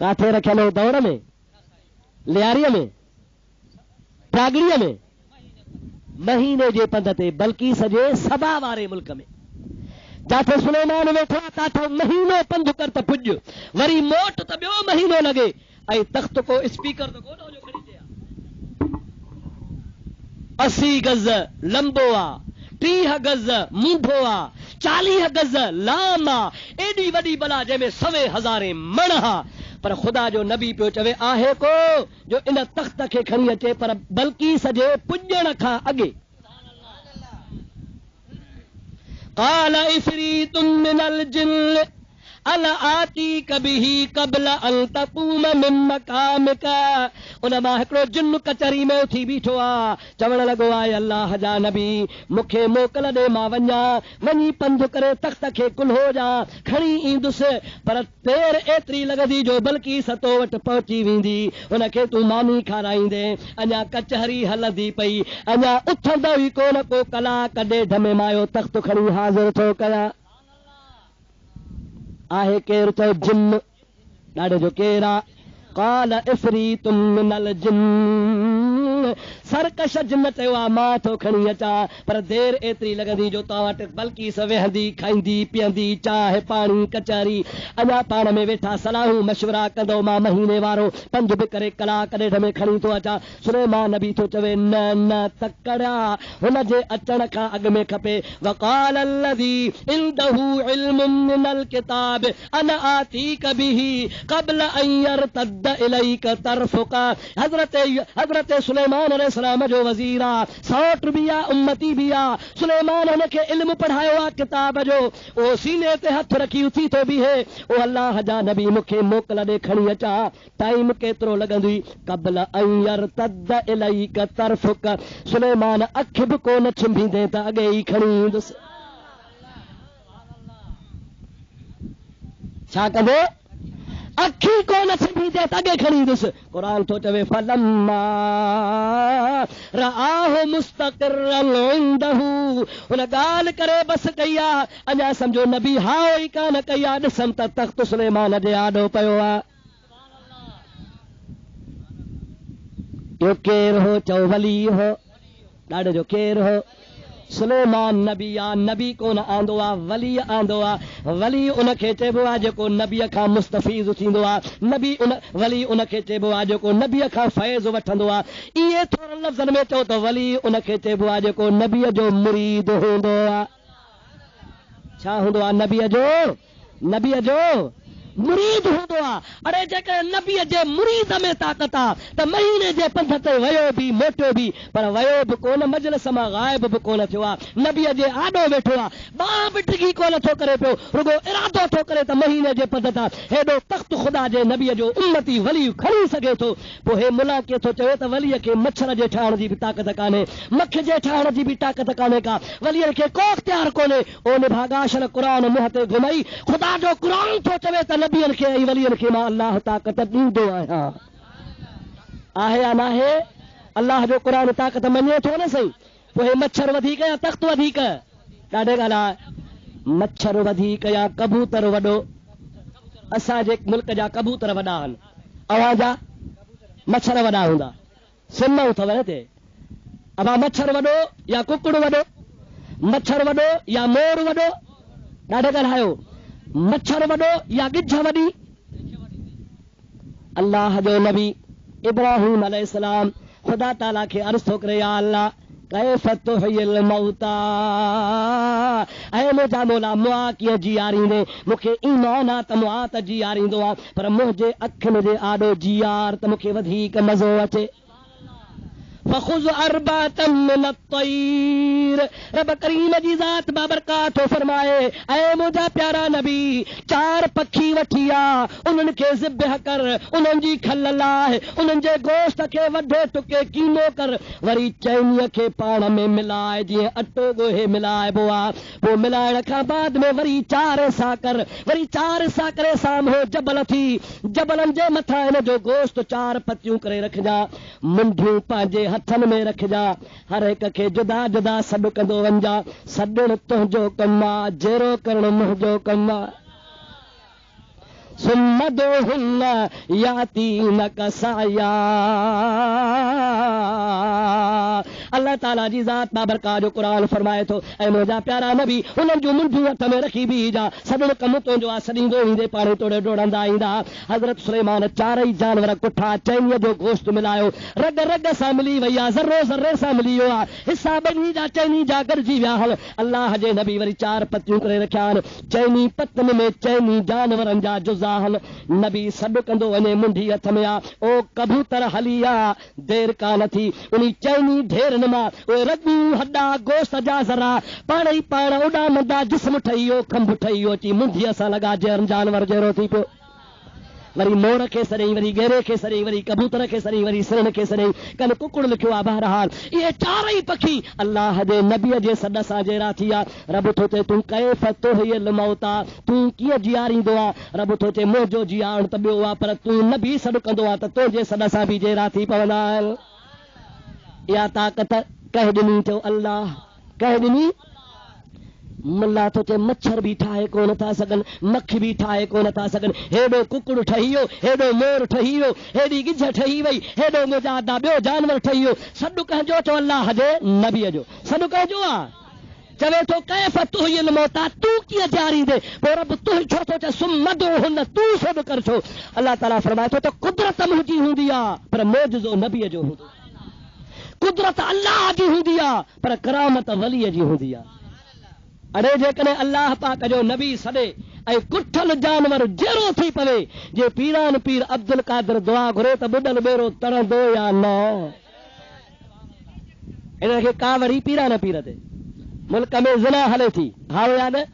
काथे रखियल हो? दौड़ में, लियारीअ में, प्रागड़ीअ में, महीने जे पंध ते, बल्कीस जे सभा वारे मुल्क में। जाथे सुलेमान वेठो आहे, ताठो महीनो पंधु कर त पुॼ, वरी मोट त ॿियो महीनो लॻे, ऐं तख़्त को स्पीकर त कोन जो खणी अचे। 80 गज लंबो आहे, 30 गज मूंढो आहे, 40 गज लाम आहे, एॾी वॾी बला जंहिंमें 100,000 मण हा। पर ख़ुदा जो नबी पियो चवे, आहे को जो इन तख़्त खे खणी अचे, पर बल्कीस जे पुॼण खां अॻे। क़ाल इफ़रीतुम मिनल जिन्न अला आतीक बिही क़ब्ल अन तक़ूम मिन मक़ामिक, उन मां हिकिड़ो जिन्न कचहरी में उथी बीठो आहे, चवण लॻो आहे अल्लाह जा नबी मूंखे मोकल ॾे, मां वञी पंधु करे तख़्त खे कुल्हो जा खणी ईंदुसि, पर देर एतिरी लॻंदी जो बल्कीस तो वटि पहुची वेंदी, हुनखे तूं मानी खाराईंदे। अञा कचहरी हलंदी पई, अञा उथंदो ई कोन को कलाक ॾेढ में मायो तख़्त खणी हाज़िर थो कयां। आहे केरु? चयो जिन्न, ॾाढे जो केरु आहे? क़ाल इफ़रीतुम मिनल जिन्न, सरकश जिन्न चयो आहे मां थो खणी अचां, पर देर एतिरी लॻंदी जो तव्हां वटि बल्कीस वेहंदी, खाईंदी, पीअंदी, चाहि पाणी, कचहरी, अञा पाण में वेठा सलाहूं मशवरा कंदो, मां महीने वारो पंधु बि करे कलाक ॾेढ में खणी थो अचां। सुलेमान नबी थो चवे, न न तकड़ा हुनजे अचण खां अॻु में खपे। वक़ाल अल्लज़ी इंदहु इल्मुम मिनल किताब अना आतीक बिही क़ब्ल अन यरतद इलैक तरफुका, हज़रत सुलेमान अलैहिस्सलाम जो वज़ीर आहे, सौट बि आहे, उम्मती बि आहे। सुलेमान हुनखे इल्मु पढ़ायो आहे किताब जो, ओ सीने ते हथ रखी उथी थो बीहे, ओ अल्लाह जा नबी मूंखे मोकल ॾे खणी अचां, टाइम केतिरो लॻंदी? क़ब्ल अन यरतद इलैक तरफुक, सुलेमान अख बि कोन छिंभींदे त अॻे ई खणी ईंदुसि। छा कंदो? अखी कोन छिंभींदे त अॻे खणी ईंदुसि। क़ुरान थो चवे, फलम्मा रआहु मुस्तक़िरन इंदहु, हुन ॻाल्हि करे बस कई आहे, अञा सम्झो नबी हाओ ई कान कई आहे, ॾिसनि त तख़्त सुलेमान जे आॾो पियो आहे। इहो केरु हो? चओ वली हो, ॾाढे जो केरु हो? सुलेमान नबी आहे, नबी कोन आंदो आहे, वली आंदो आहे। वली उनखे चइबो आहे जेको नबीअ खां मुस्तफ़ीज़ थींदो आहे, वली उनखे चइबो आहे जेको नबीअ खां फैज़ वठंदो आहे। इहे थोरनि लफ़्ज़नि में चओ त वली उनखे चइबो आहे जेको नबीअ जो मुरीद हूंदो आहे। छा हूंदो आहे? नबीअ जो मुरीद हूंदो आहे। अड़े जेकॾहिं नबीअ जे मुरीद में ताक़त आहे त महीने जे पंध ते वियो बि मोटियो बि, पर वियो बि कोन, मजलिस मां गायब बि कोन थियो आहे, नबीअ जे आॾो वेठो आहे, ॿाह बि डिघी कोन थो करे पियो, रुगो इरादो थो करे त महीने जे पंध तां हेॾो तख़्त ख़ुदा जे नबीअ जो उम्मती वली खणी सघे थो। पोइ हे मुला कीअं थो चवे त वलीअ खे मच्छर जे ठाहिण जी बि ताक़त कान्हे, मख जे ठाहिण जी बि ताक़त कान्हे का, वलीअ खे को इख्तियार कोन्हे। ओ निभागाशल क़ुरान मुंहं ते घुमई, ख़ुदा जो क़ुरान थो चवे त नबियनि खे ऐं वलीअनि खे मां अलाह ताक़त ॾींदो आहियां। आहे या नाहे? अलाह जो क़ुरान ताक़त मञे थो न सही। पोइ हे मच्छर वधीक या तख़्त वधीक? ॾाढे ॻाल्हि आहे, मच्छर वधीक या कबूतर वॾो? असांजे मुल्क जा कबूतर वॾा आहिनि, अवां जा मच्छर वॾा हूंदा, सिम अथव न ते। अवां मच्छर वॾो या कुकड़ वॾो? मच्छर वॾो या मोर वॾो? ॾाढे ॻाल्हायो, मच्छर वॾो या गिझ वॾी? अल्लाह जो नबी इब्राहिम अलैहिस्सलाम ख़ुदा ताला खे अर्ज़ थो करे, या अल्लाह कैफ़ तुह्यिल मौता, ऐं मुंहिंजा मौला मुआ कीअं जीआरींदे? मूंखे ईमान आहे त मुआ त जीआरींदो आहे, पर मुंहिंजे अखियुनि जे आॾो जीआर त मूंखे वधीक मज़ो अचे। फखुज़ अर्बातम मिन अत्तैर, रब करीम जी ज़ात बाबरकात फरमाए, ऐ मुंहिंजा प्यारा नबी, 4 पखी वठी आ, उन्हनि खे ज़िब्ह कर, उन्हनि जी खल लाहे, उन्हनि जे गोश्त खे वढे टुके कीनो कर, वरी चैनीअ खे पाण में मिलाए जीअं अटो ॻोहे मिलाइबो आहे। पोइ मिलाइण खां बाद में वरी 4 हिसा कर, वरी 4 हिसा करे साम्हूं जबल थी, जबलनि जे मथां हिन जो गोश्त 4 पतियूं करे रखजा, मुंडियूं पंहिंजे हथनि में रखजा, हर हिक खे जुदा जुदा सॾु कंदो वञा। सॾणु तुंहिंजो कमु आहे, जहिड़ो करणु मुंहिंजो कमु आहे। सुम्मदोहुन यातीनक साया, अल्लाह ताला जी ज़ात बाबरकात जो क़ुरान फरमाए थो, ऐं मुंहिंजा प्यारा नबी उन्हनि जूं मुंडियूं हथ में रखी बीजा, सॾणु कमु तुंहिंजो आहे, सॾींदो ईंदे पाणी तोड़े डोड़ंदा ईंदा। हज़रत सुलेमान 4 जानवर कुठा चैनीअ जो गोश्त मिलायो, रग रग सां मिली वई आहे, ज़र्रो ज़र्रे सां मिली वियो आहे, हिसा ॿिन्ही जा चैनी जा गॾिजी विया आहिनि। अल्लाह जे नबी वरी 4 पतियूं करे रखिया आहिनि, चैनी पतनि में चैनी जानवरनि जा जुज़ा आहिनि। नबी सॾु कंदो वञे, मुंडी हथ में आहे, ओ कबूतर हली आ, देर कान थी, उन चैनी ढेरनि मां उहे रॻियूं हॾा गोश्त जा ज़रा पाण ई पाण उॾामंदा जिस्म ठही वियो, खंभ ठही वियो, अची मुंडीअ सां लॻा जानवर जहिड़ो थी पियो। वरी मोर खे सॾई, वरी गेरे खे सॾई, वरी कबूतर खे सॾई, वरी सिरण खे सॾई, कल कुकड़ लिखियो आहे। बहरहाल इहे 4 पखी अल्लाह जे नबीअ जे सॾ सां जहिड़ा थी विया। रब थो चए, तूं कैफ़ तुह्यिल मौता, तूं कीअं जीआरींदो आहे? रब थो चए, मुंहिंजो जीआरण त ॿियो आहे, पर तूं नबी सॾु कंदो आहे त तुंहिंजे सॾ सां बि जहिड़ा थी पवंदा आहिनि। इहा ताक़त कंहिं ॾिनी? चओ अल्लाह। कंहिं ॾिनी? मुल्ला थो चए, मच्छर बि ठाहे कोन था सघनि, मख बि ठाहे कोन था सघनि, हेॾो कुकड़ ठही वियो, हेॾो मोर ठही वियो, हेॾी गिझ ठही वई, हेॾो मुंहिंजा ॿियो जानवर ठही वियो। सॾु कंहिंजो? चओ अल्लाह जे नबीअ जो। सॾु कंहिंजो आहे? चवे थो कैफ़ तुह्यिल मौता, तूं कीअं जीआरींदे? पोइ रब तूं छो थो चए सुम्मदोहुन, तूं सॾु कर छो? अल्लाह ताला फरमाए थो त कुदरत मुंहिंजी हूंदी आहे, पर मौजज़ो नबीअ जो हूंदो। कुदरत अल्लाह जी हूंदी आहे, पर करामत वलीअ जी हूंदी आहे। अड़े जेकॾहिं अल्लाह पाक जो नबी सॾे ऐं कुठल जानवर जहिड़ो थी पवे, जे पीरान पीर अब्दुल कादिर दुआ घुरे त बुॾल ॿेरो तड़ंदो या न? हिन खे कावड़ी पीरान पीर ते। मुल्क में ज़िना हले थी, हाओ या न?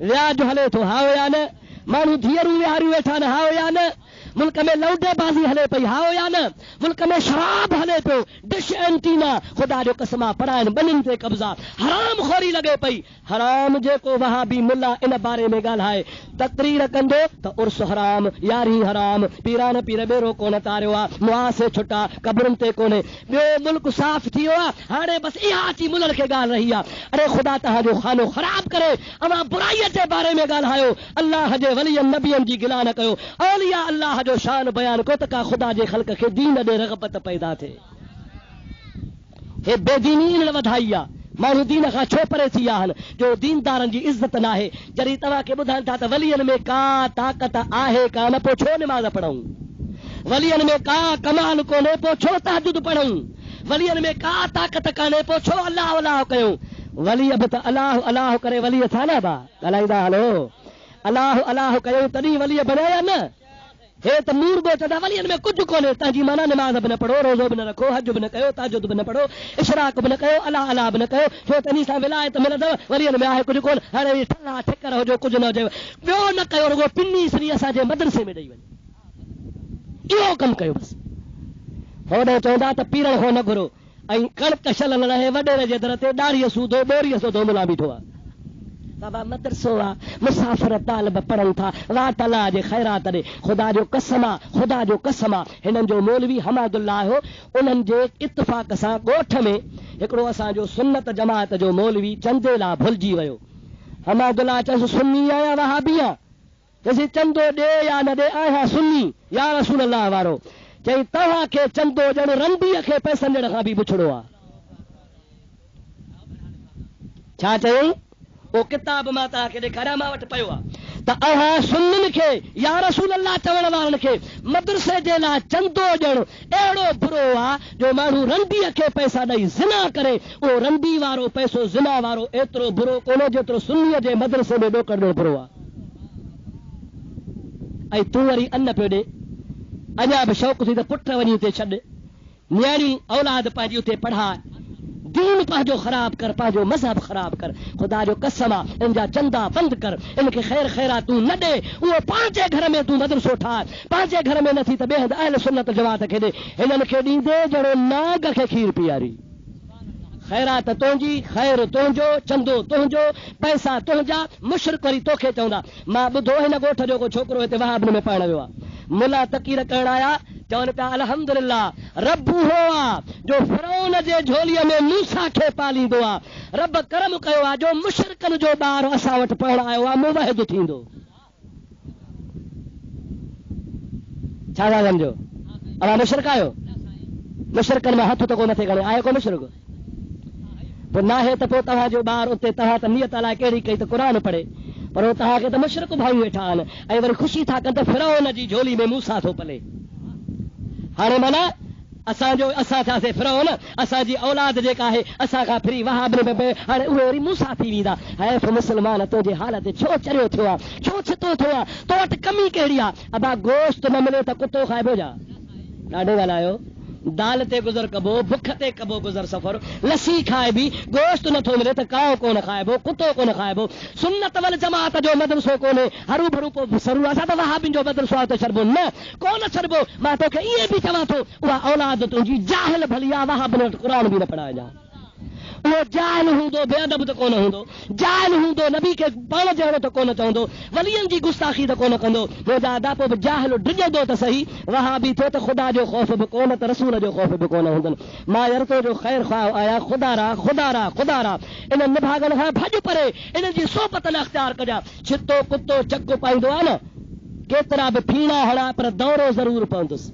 व्याज हले थो, हाओ या न? माण्हू धीअरूं विहारियूं वेठा आहिनि, हाओ या न? मुल्क में लौडेबाज़ी हले पई, हाओ या न? मुल्क में शराब हले पियो, डिश एंटीना, ख़ुदा जो कसम पढ़ाइनि, ॿिन्हिनि ते कब्ज़ा, हराम खोरी लॻे पई। हराम जेको वहाबी मुल्ला इन बारे में ॻाल्हाए तक़रीर कंदो त उर्स हराम, यारी हराम, पीरान पीर ॿेरो कोन तारियो आहे, मुआसे छुटा, कब्रुनि ते कोन्हे, ॿियो मुल्क साफ़ थी वियो आहे। हाणे बसि इहा अची मुल्हनि खे ॻाल्हि रही आहे। अरे ख़ुदा तव्हांजो खानो ख़राब करे अवां बुराईअ जे बारे में ॻाल्हायो, अल्लाह जे वलियनि नबियनि जी गिला न कयो, औलिया अल्लाह जो शान बयान को त का ख़ुदा जे ख़ल्क़ खे दीन ॾे रग़बत पैदा थिए। हे बेदीनी न वधाई आहे, माण्हू दीन खां छो परे थी विया आहिनि, जो दीनदारनि जी इज़त न आहे। जॾहिं तव्हांखे ॿुधाइनि था त वलियनि में का ताक़त आहे का न, पोइ छो निमाज़ पढ़ूं? वलियनि में का कमाल कोन्हे, पोइ छो तहजुद पढ़ूं? वलियनि में का ताक़त कान्हे, पोइ छो अलाह अलाह कयूं? वली बि त अलाह अलाह करे वली था न बा ॻाल्हाईंदा हलो। अलाह अलाह कयो तॾहिं वलीअ बणाया न। हे त मुर्दो चवंदा वलीअनि में कुझु कोन्हे। तव्हांजी माना नमाज़ बि न पढ़ो, रोज़ो बि न रखो, हज बि न कयो, ताजुद बि न पढ़ो, इशराक बि न कयो, अलाह अलाह बि न कयो, छो त इन सां विलायत मिलंदव। वलीअनि में आहे कुझु कोन। हाणे ठला ठिकर हुजो, कुझु न हुजे, ॿियो न कयो, रुगो पिनी श्री असांजे मदरसे में ॾेई वञे, इहो कमु कयो बसि। होॾे चवंदा त पीरण हो न घुरो, ऐं कणिक छलल रहे वॾेरे जे दर ते ॾाढ़ीअ सूधो ॿोरीअ सूधो मिला बीठो आहे। बाबा मदरसो आहे, मुसाफ़िर तालिब पढ़नि था, वाट अलाह जे ख़ैरात ॾे। ख़ुदा जो कसम आहे, ख़ुदा जो कसम आहे, हिननि जो मौलवी हमादुल्लाह हो, उन्हनि जे इत्तिफ़ाक़ सां ॻोठ में हिकिड़ो असांजो सुन्नत जमात जो मौलवी चंदेला भुलिजी वियो। हमादुल्लाह चयसि सुन्नी आहियां वहाबी आहियां? चयसि चंदो ॾे या न ॾे, आहियां सुन्नी या रसूल अल्लाह वारो। चई तव्हांखे चंदो ॼण रंडीअ खे पैसनि ॾियण खां बि पुछड़ो आहे। छा चयईं? वो किताब मां तव्हांखे ॾेखारियां, मां वटि पियो आहे त अहां सुन्निन खे या रसूल अल्लाह चवण वारनि खे मदरसे जे लाइ चंदो ॾियणु अहिड़ो बुरो आहे जो माण्हू रंडीअ खे पैसा ॾेई ज़िना करे। उहो रंडी वारो पैसो ज़िना वारो एतिरो बुरो कोन्हे जेतिरो सुन्नीअ जे मदरसे में ॾोकड़ ॾियणु बुरो आहे। ऐं तूं वरी अन्न पियो ॾे, अञा बि शौक़ थी त पुट वञी उते छॾ, न्याणी औलाद पंहिंजी उते पढ़ाए, दीन पंहिंजो ख़राब कर, पंहिंजो मज़हब ख़राब कर। ख़ुदा जो कसम आहे, इन जा चंदा बंदि कर, इनखे ख़ैर ख़ैरा तूं न ॾे। उहो पंहिंजे घर में तूं मदरसो ठाहे, पंहिंजे घर में नथी त ॿिए हंधि अहल सुन्नत जमात खे ॾे। हिननि खे ॾींदे ॼणो नाग खे खीर पीआरी। ख़ैरात तुंहिंजी, ख़ैर तुंहिंजो, चंदो तुंहिंजो, पैसा तुंहिंजा, मुशरिक वरी तोखे चवंदा। मां ॿुधो हिन ॻोठ जो को छोकिरो हिते वहाब में पढ़ण वियो आहे, मुला तकीर करण आया, चवनि पिया अल्हम्दुलिल्लाह रब उहो आहे जो फिरौन जे झोलीअ में मूसा खे पालींदो आहे। रब करम कयो आहे जो मुशरिकनि जो ॿारु असां वटि पढ़ण आयो आहे, मुवहिद थींदो। छा था सम्झो? अवां मुशरिक आहियो? मुशरिकनि में हथ त कोन थे खणे, आहे को मुशरिक? पोइ नाहे त पोइ तव्हांजो ॿारु उते तव्हां त नियत अलाए कहिड़ी कई त क़ुर पढ़े, पर उहो तव्हांखे त मुशरिक भाई वेठा आहिनि ऐं वरी ख़ुशी था कनि त फिरौन जी झोली में मूसा थो पले। हाणे माना असां थियासीं फिरौन, असांजी औलाद जेका आहे असां खां फ्री वहाब में, हाणे उहे वरी मूसा थी वेंदा। हैफ़ मुस्लमान तुंहिंजे हालत छो चरियो थियो आहे, छो छितो थियो आहे, तो वटि कमी कहिड़ी आहे? अबा गोश्त न मिले त कुतो खाइबो छा? ॾाढो ॻाल्हायो। दाल ते गुज़र कबो, बुख ते कबो गुज़र सफ़र, लसी खाए बि गोश्त नथो मिले त काओ कोन खाइबो, कुतो कोन खाइबो। सुन्नत वल जमात जो मदरसो कोन्हे, हरू भरू पोइ सरू असां त वहाबिन जो मदरसो आहे त छॾिबो न, कोन छॾिबो। मां तोखे इहे बि चवां थो, उहा औलाद तुंहिंजी जाहिल भली आहे, वहाबिन वटि क़ुर बि न पढ़ाइजां। उहो जाहिल हूंदो, बेअदब त कोन हूंदो, जाहिल हूंदो, नबी खे पाण जहिड़ो त कोन चवंदो, वलियनि जी गुस्ताखी त कोन कंदो। मुंहिंजा अदा पोइ बि जाहिल डिॼंदो त सही, वहाबी थियो त ख़ुदा जो ख़ौफ़ बि कोन, त रसूल जो ख़ौफ़ बि कोन हूंदनि। मां यरतो जो ख़ैर ख़्वाह आहियां, ख़ुदा रा ख़ुदा रा ख़ुदा रा, इन निभागनि खां भॼ परे, इन्हनि जी सोबत न अख़्तियार कजां। छितो कुतो चक पाईंदो आहे न, केतिरा बि फीणा हणा पर दौरो ज़रूर पवंदुसि।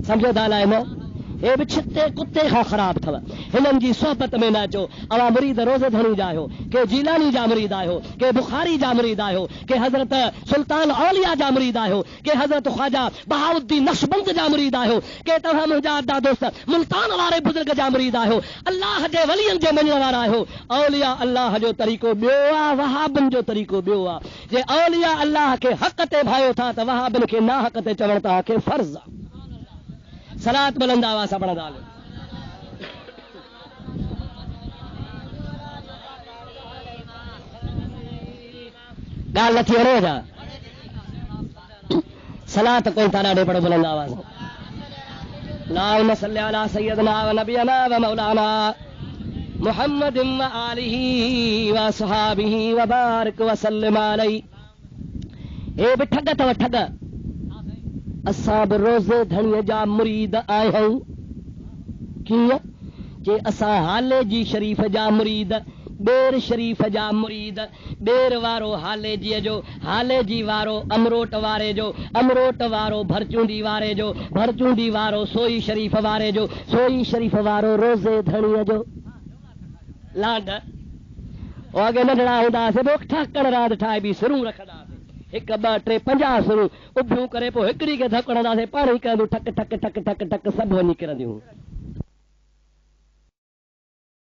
सम्झो था अलाए न, हे बि छिते कुते खां ख़राब अथव। हिननि जी सोहबत में न अचो। अवां मुरीद रोज़े धणी जा आहियो, के जीलानी जा मुरीद आहियो, के बुखारी जा मुरीद आहियो, के हज़रत सुल्तान औलिया जा मुरीद आहियो, के हज़रत ख्वाजा बहाउद्दीन नक्शबंद जा मुरीद आहियो, के तव्हां मुंहिंजा अदा दोस्त मुल्तान वारे बुज़ुर्ग जा मुरीद आहियो, अल्लाह जे वलियनि जे मञण वारा आहियो। औलिया अल्लाह जो तरीक़ो ॿियो आहे, वहाबिन जो तरीक़ो ॿियो आहे। जे औलिया अल्लाह खे हक़ ते भायो था त वहाबिन खे ना हक़ ते चवण तव्हांखे फर्ज़ आहे। सलात बुलंद आवाज़ सां पढ़ंदा हलो। ॻाल्हि नथी हणे छा? सलात कोन था ॾाढे पढ़ो बुलंद आवाज़। अल्लाहुम्मा सल्लि अला सय्यदना व नबियना व मौलाना मुहम्मदिन व आलिही व असहाबिही व बारिक व सल्लिम अलैहि। हे बि ठग अथव ठग। असां बि रोज़े धणीअ जा मुरीद आहियूं। कीअं? जे असां हाले जी शरीफ़ जा मुरीद, ॿेर शरीफ़ जा मुरीद, ॿेर वारो हाले जीअ जो, हाले जी वारो अमरोट वारे जो, अमरोट वारो भरचूंडी वारे जो, भरचूंडी वारो सोई शरीफ़ वारे जो, सोई शरीफ़ वारो रोज़े धणीअ जो। लांड अॻे नंढड़ा हूंदा हुआसीं, ठाकण रांदि ठाहे बि सिरूं रखंदा, हिकु ॿ टे 50 सिरूं उभियूं करे पोइ हिकिड़ी खे धकड़ंदासीं, पाणी कंदियूं ठक ठक ठक ठक ठक, सभु वञी किरंदियूं।